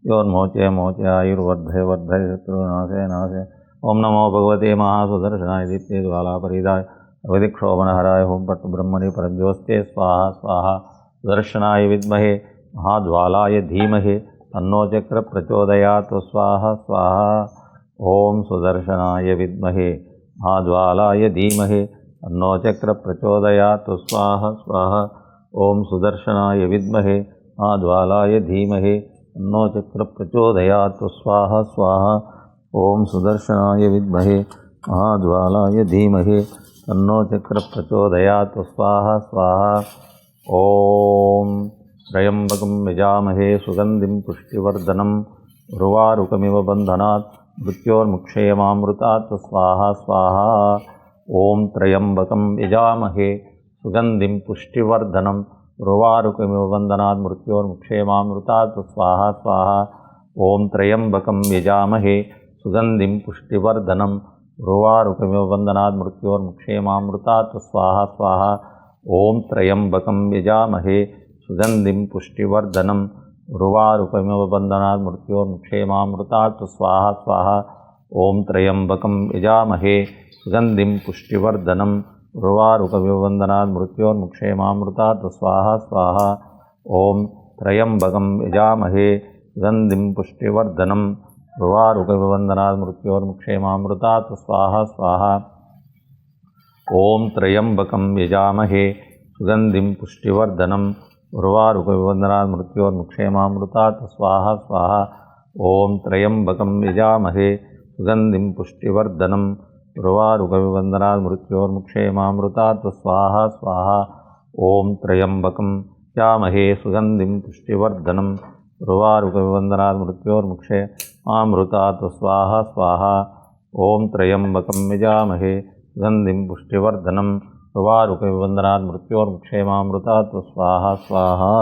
योर्मोचे मोचे आयुर्वर्धय वर्धय शत्रुनाशे नाशे। ओम नमो भगवते महासुदर्शनाय दीप्ते ज्वालापरीदाय सर्वदिक्षोभनहराय हुं पट् ब्रह्मणे परञ्ज्योत्स्ते स्वाहा स्वाहा। सुदर्शनाय विद्महे महाज्वालाय धीमहि तन्नो चक्र प्रचोदयात् स्वाहा स्वाहा। ओम सुदर्शनाय विद्महे महाज्वालाय धीमहि तन्नो चक्र प्रचोदयात् स्वाहा स्वाहा। ओम सुदर्शनाय विद्महे महाज्वालाय धीमहि तन्नो चक्र प्रचोदयात् स्वाहा स्वाहा। ओम सुदर्शनाय विद्महे महाज्वालाय धीमहि तन्नो चक्र प्रचोदयात् स्वाहा स्वाहा। ओम त्र्यंबकं यजामहे सुगंधिं पुष्टिवर्धनम् उर्वारुकमिव बन्धनात् मृत्योर्मुक्षेमामृतात् स्वाहा स्वाहा। ओम त्र्यंबकं यजामहे सुगंधिं पुष्टिवर्धनम् उर्वारुकमिव बन्धनात् मृत्योर्मुक्षेमामृतात् स्वाहा स्वाहा। ओम त्र्यंबकं यजामहे सुगंधिं पुष्टिवर्धनम् उर्वारुकमिव बन्धनात् मृत्योर्मुक्षेमामृतात् स्वाहा स्वाहा। ओम त्र्यंबकं यजामहे सुगंधिं पुष्टिवर्धनम् उर्वारुकमिव बन्धनात् मृत्योर्मुक्षेमामृतात् स्वाहा स्वाहा। ओम त्र्यंबकं यजामहे सुगंधिं पुष्टिवर्धनम् उर्वारुकमिव बन्धनात् मृत्योर्मुक्षेमामृतात् स्वाहा स्वाहा। ओम त्र्यंबकं यजामहे सुगंधिं पुष्टिवर्धनम् उर्वारुकमिव बन्धनात् मृत्योर्मुक्षेमामृतात् स्वाहा स्वाहा। ओम त्र्यंबकं यजामहे सुगंधिं पुष्टिवर्धनम् उर्वारुकमिव बन्धनात् मृत्योर्मुक्षेमामृतात् स्वाहा स्वाहा। ओम त्र्यंबकं यजामहे सुगंधिं पुष्टिवर्धनम् उर्वारुकमिव बन्धनात् मृत्योर्मुक्षेमामृतात् स्वाहा स्वाहा। ओम त्र्यंबकं यजामहे सुगंधिं पुष्टिवर्धनम् उर्वारुकमिव बन्धनात् मृत्योर्मुक्षेमामृतात् स्वाहा स्वाहा। ओम त्र्यंबकं यजामहे सुगंधिं पुष्टिवर्धनम् उर्वारुकमिव बन्धनात् मृत्योर्मुक्षेमामृतात् स्वाहा स्वाहा।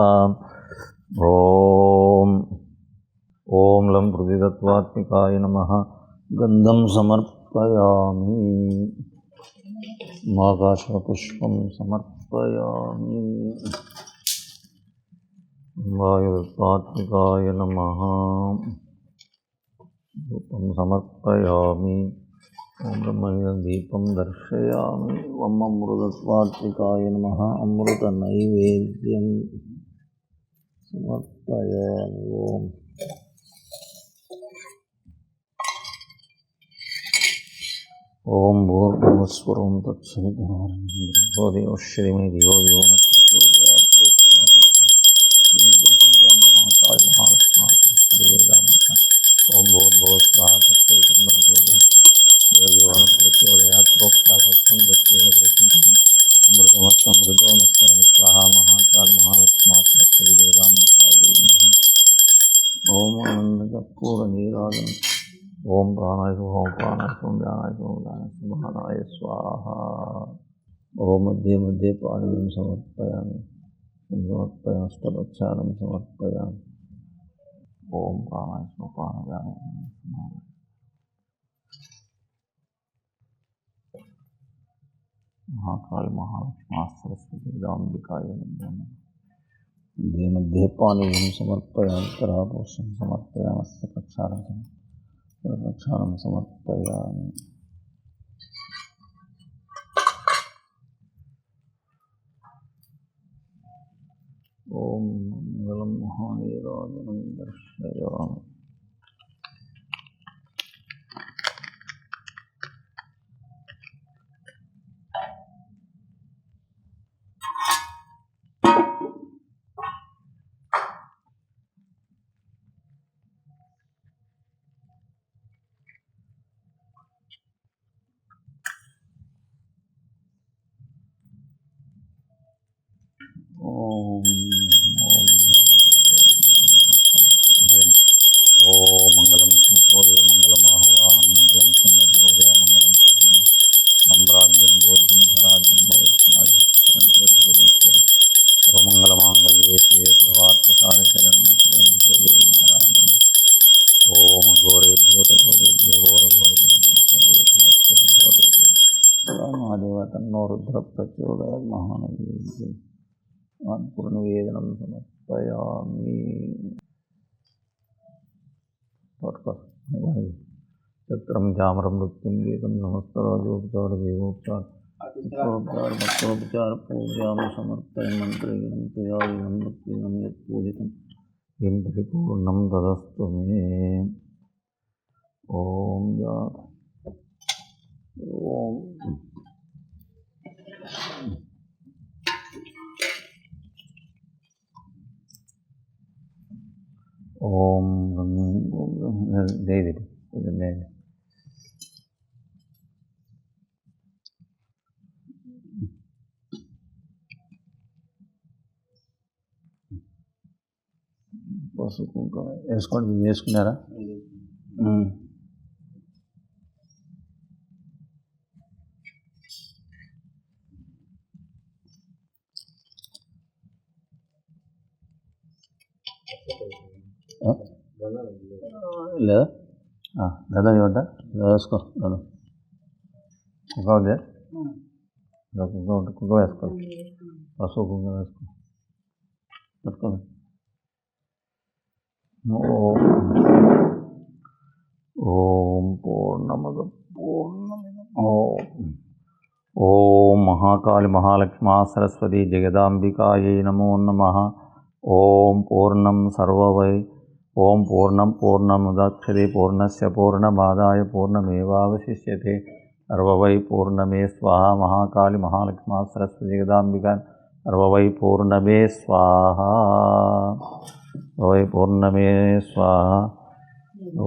ओम लं पृथितत्वात्मिकाय नमः। गंधं समर्पयामि माकाशपुष्पं समर्पयामि। वायुतत्वात्मिकाय नमः। धूपं समर्पयामि। ओम ब्रह्मणि दीपं दर्शयामि। ओम अमृतत्वात्मिकाय नमः। अमृतनैवेद्यं समर्पयामि। ओम भूर्भुवस्वरं तत्सवितुर्वरेण्यं देवो श्रीमे धियो यो नः प्रचोदयात्। महाकाय महाविष्णु ओम भूर्भुवस्वः तत्सवितुर्वरेण्यं देवो नः प्रचोदयात्। प्रोक्तासत्यं भक्तेन दृष्टिं अमृतमस्तमृतो मस्तरे स्वाहा। महाकाल महाविष्णु तत्सवितुर्वरेण्यं नमः। ओम आनन्दकर्पूरनीराजनम्। ओम प्राणाय ओम प्राणाय ओम ज्ञानाय ओम ज्ञानाय समानाय स्वाहा। ओम मध्ये मध्ये पानीयं समर्पयामि। समर्पयामि अष्टभक्षानं समर्पयामि। ओम प्राणाय स्वापानव्याय महाकाल महालक्ष्मी सरस्वती दाम्बिकाय नमः। मध्ये पानीयं समर्पयामि करापोषं समर्पयामि प्रक्षालनं समर्पयामि। ओम मंगलम महानीराजनं दर्शयामि। ओम ओम मंगलम सुमोदे मंगलम आह्वान मंगलम संदपूजा मंगलम अम्राज्यं भोज्यं स्वराज्यं भविष्यति सर्वमंगलमांगल्ये शिवे सर्वार्थसाधशरण्ये त्र्यंबके देवी नारायणं। ओम घोरेभ्यो घोरेभ्यो घोरघोरगणेभ्यो सर्वेभ्यो रुद्ररूपेभ्यो महादेव तन्नो रुद्र प्रचोदयात् महानैवेद्यम् पूर्णनिवेदनं समर्पयामि। चक्रं चामरं मृत्युं वेदं नमस्तराजोपचारदेवोपचार भक्तोपचार पूजां समर्पय मन्त्रहीनं क्रियाहीनं भक्तिहीनं यत्पूजितं किं परिपूर्णं तदस्तु मे। ओम ओम दे दे పసుపు వేసుకోండి వేసుకున్నారా? లేదా గదా ఇవ్వంట వేసుకో గదా కుక్క ఉంది కుక్క వేసుకో పసుపు కుంకుమ వేసుకో పెట్టుకోండి. ఓం పూర్ణమద పూర్ణమిదం ఓం మహాకాళి మహాలక్ష్మా సరస్వతి జగదాంబికాయై నమో నమః. ఓం పూర్ణం సర్వవై ఓం పూర్ణం పూర్ణముదచ్యతే పూర్ణస్య పూర్ణమాదాయ పూర్ణమేవావశిష్యతే సర్వవై పూర్ణమే స్వాహా. మహాకాళి మహాలక్ష్మా సరస్వతి జగదాంబికా సర్వవై పూర్ణమే స్వాహా సర్వవై పూర్ణమే స్వాహా.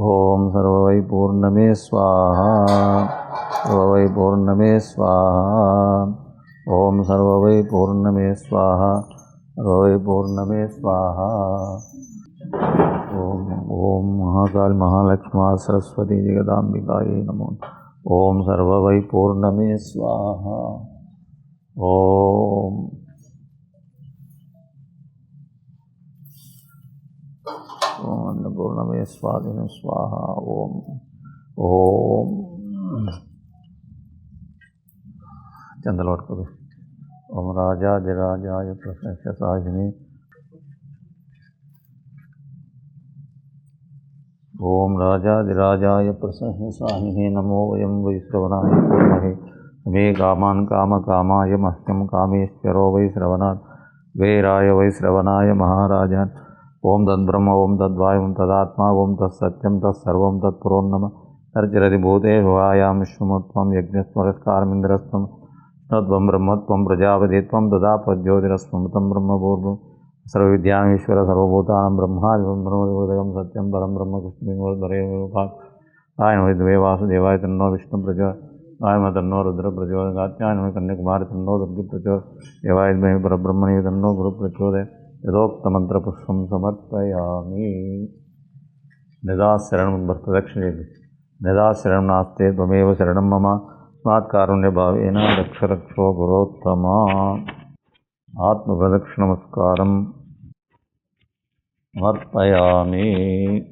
ఓం సర్వవై పూర్ణమే స్వాహా సర్వవై పూర్ణమే స్వాహా. ఓం సర్వవై పూర్ణమే స్వాహా సర్వవై పూర్ణమే స్వాహా. ఓం ఓం మహాకాళి మహాలక్ష్మా సరస్వతి జగదాంబికాయై నమో. ఓం సర్వవై పూర్ణమే స్వాహా. ఓం పూర్ణమే స్వాదిన స్వాహ. ఓం ఓం చందలు పట్టుకోదు. ఓం రాజాదిరాజాయ ప్రసహ్య సాహిని. ఓం రాజాదిరాజాయ ప్రసహ్య సాహిని నమో వయం వై శ్రవణాయ కుర్మహే మే కామాన్ కామకామాయ మహ్యం కామేశ్వరో వై శ్రవణాత్ వేరాయ వై శ్రవణాయ మహారాజాన్. ఓం తద్బ్రహ్మ ఓం తద్వాయుం తదాత్మా ఓం తత్సత్యం తత్సర్వం తత్పురోన్నమ తర్చరతి భూతే భవాయాం విష్ణుమత్వం యజ్ఞస్వరస్కారమింద్రస్వం తద్వం బ్రహ్మత్వం ప్రజాపతిత్వం తదాపజ్యోతిరస్మృతం బ్రహ్మపూర్వం సర్వవిద్యామీశ్వర సర్వభూతానం బ్రహ్మాదివం బ్రహ్మోదయం సత్యం పరం బ్రహ్మ కృష్ణమేవాయ వై వాసుదేవాయ తన్నో విష్ణు ప్రచోదయాయ తన్నో రుద్ర ప్రచోదయాయ కన్యాకుమారి తన్నో దుర్గి ప్రచోదయాయ పరబ్రహ్మణే తన్నో గురు ప్రచోదయ. యథోక్తమంత్రపుష్పం సమర్పయామి. నిదాశరణం ప్రదక్షిణేది నిదాశరణం నాస్తే త్వమేవ శరణం మమ స్మాత్కారుణ్యభావేన రక్ష రక్షో గురోత్తమ. ఆత్మప్రదక్షిణ నమస్కారం. समर्पयामि।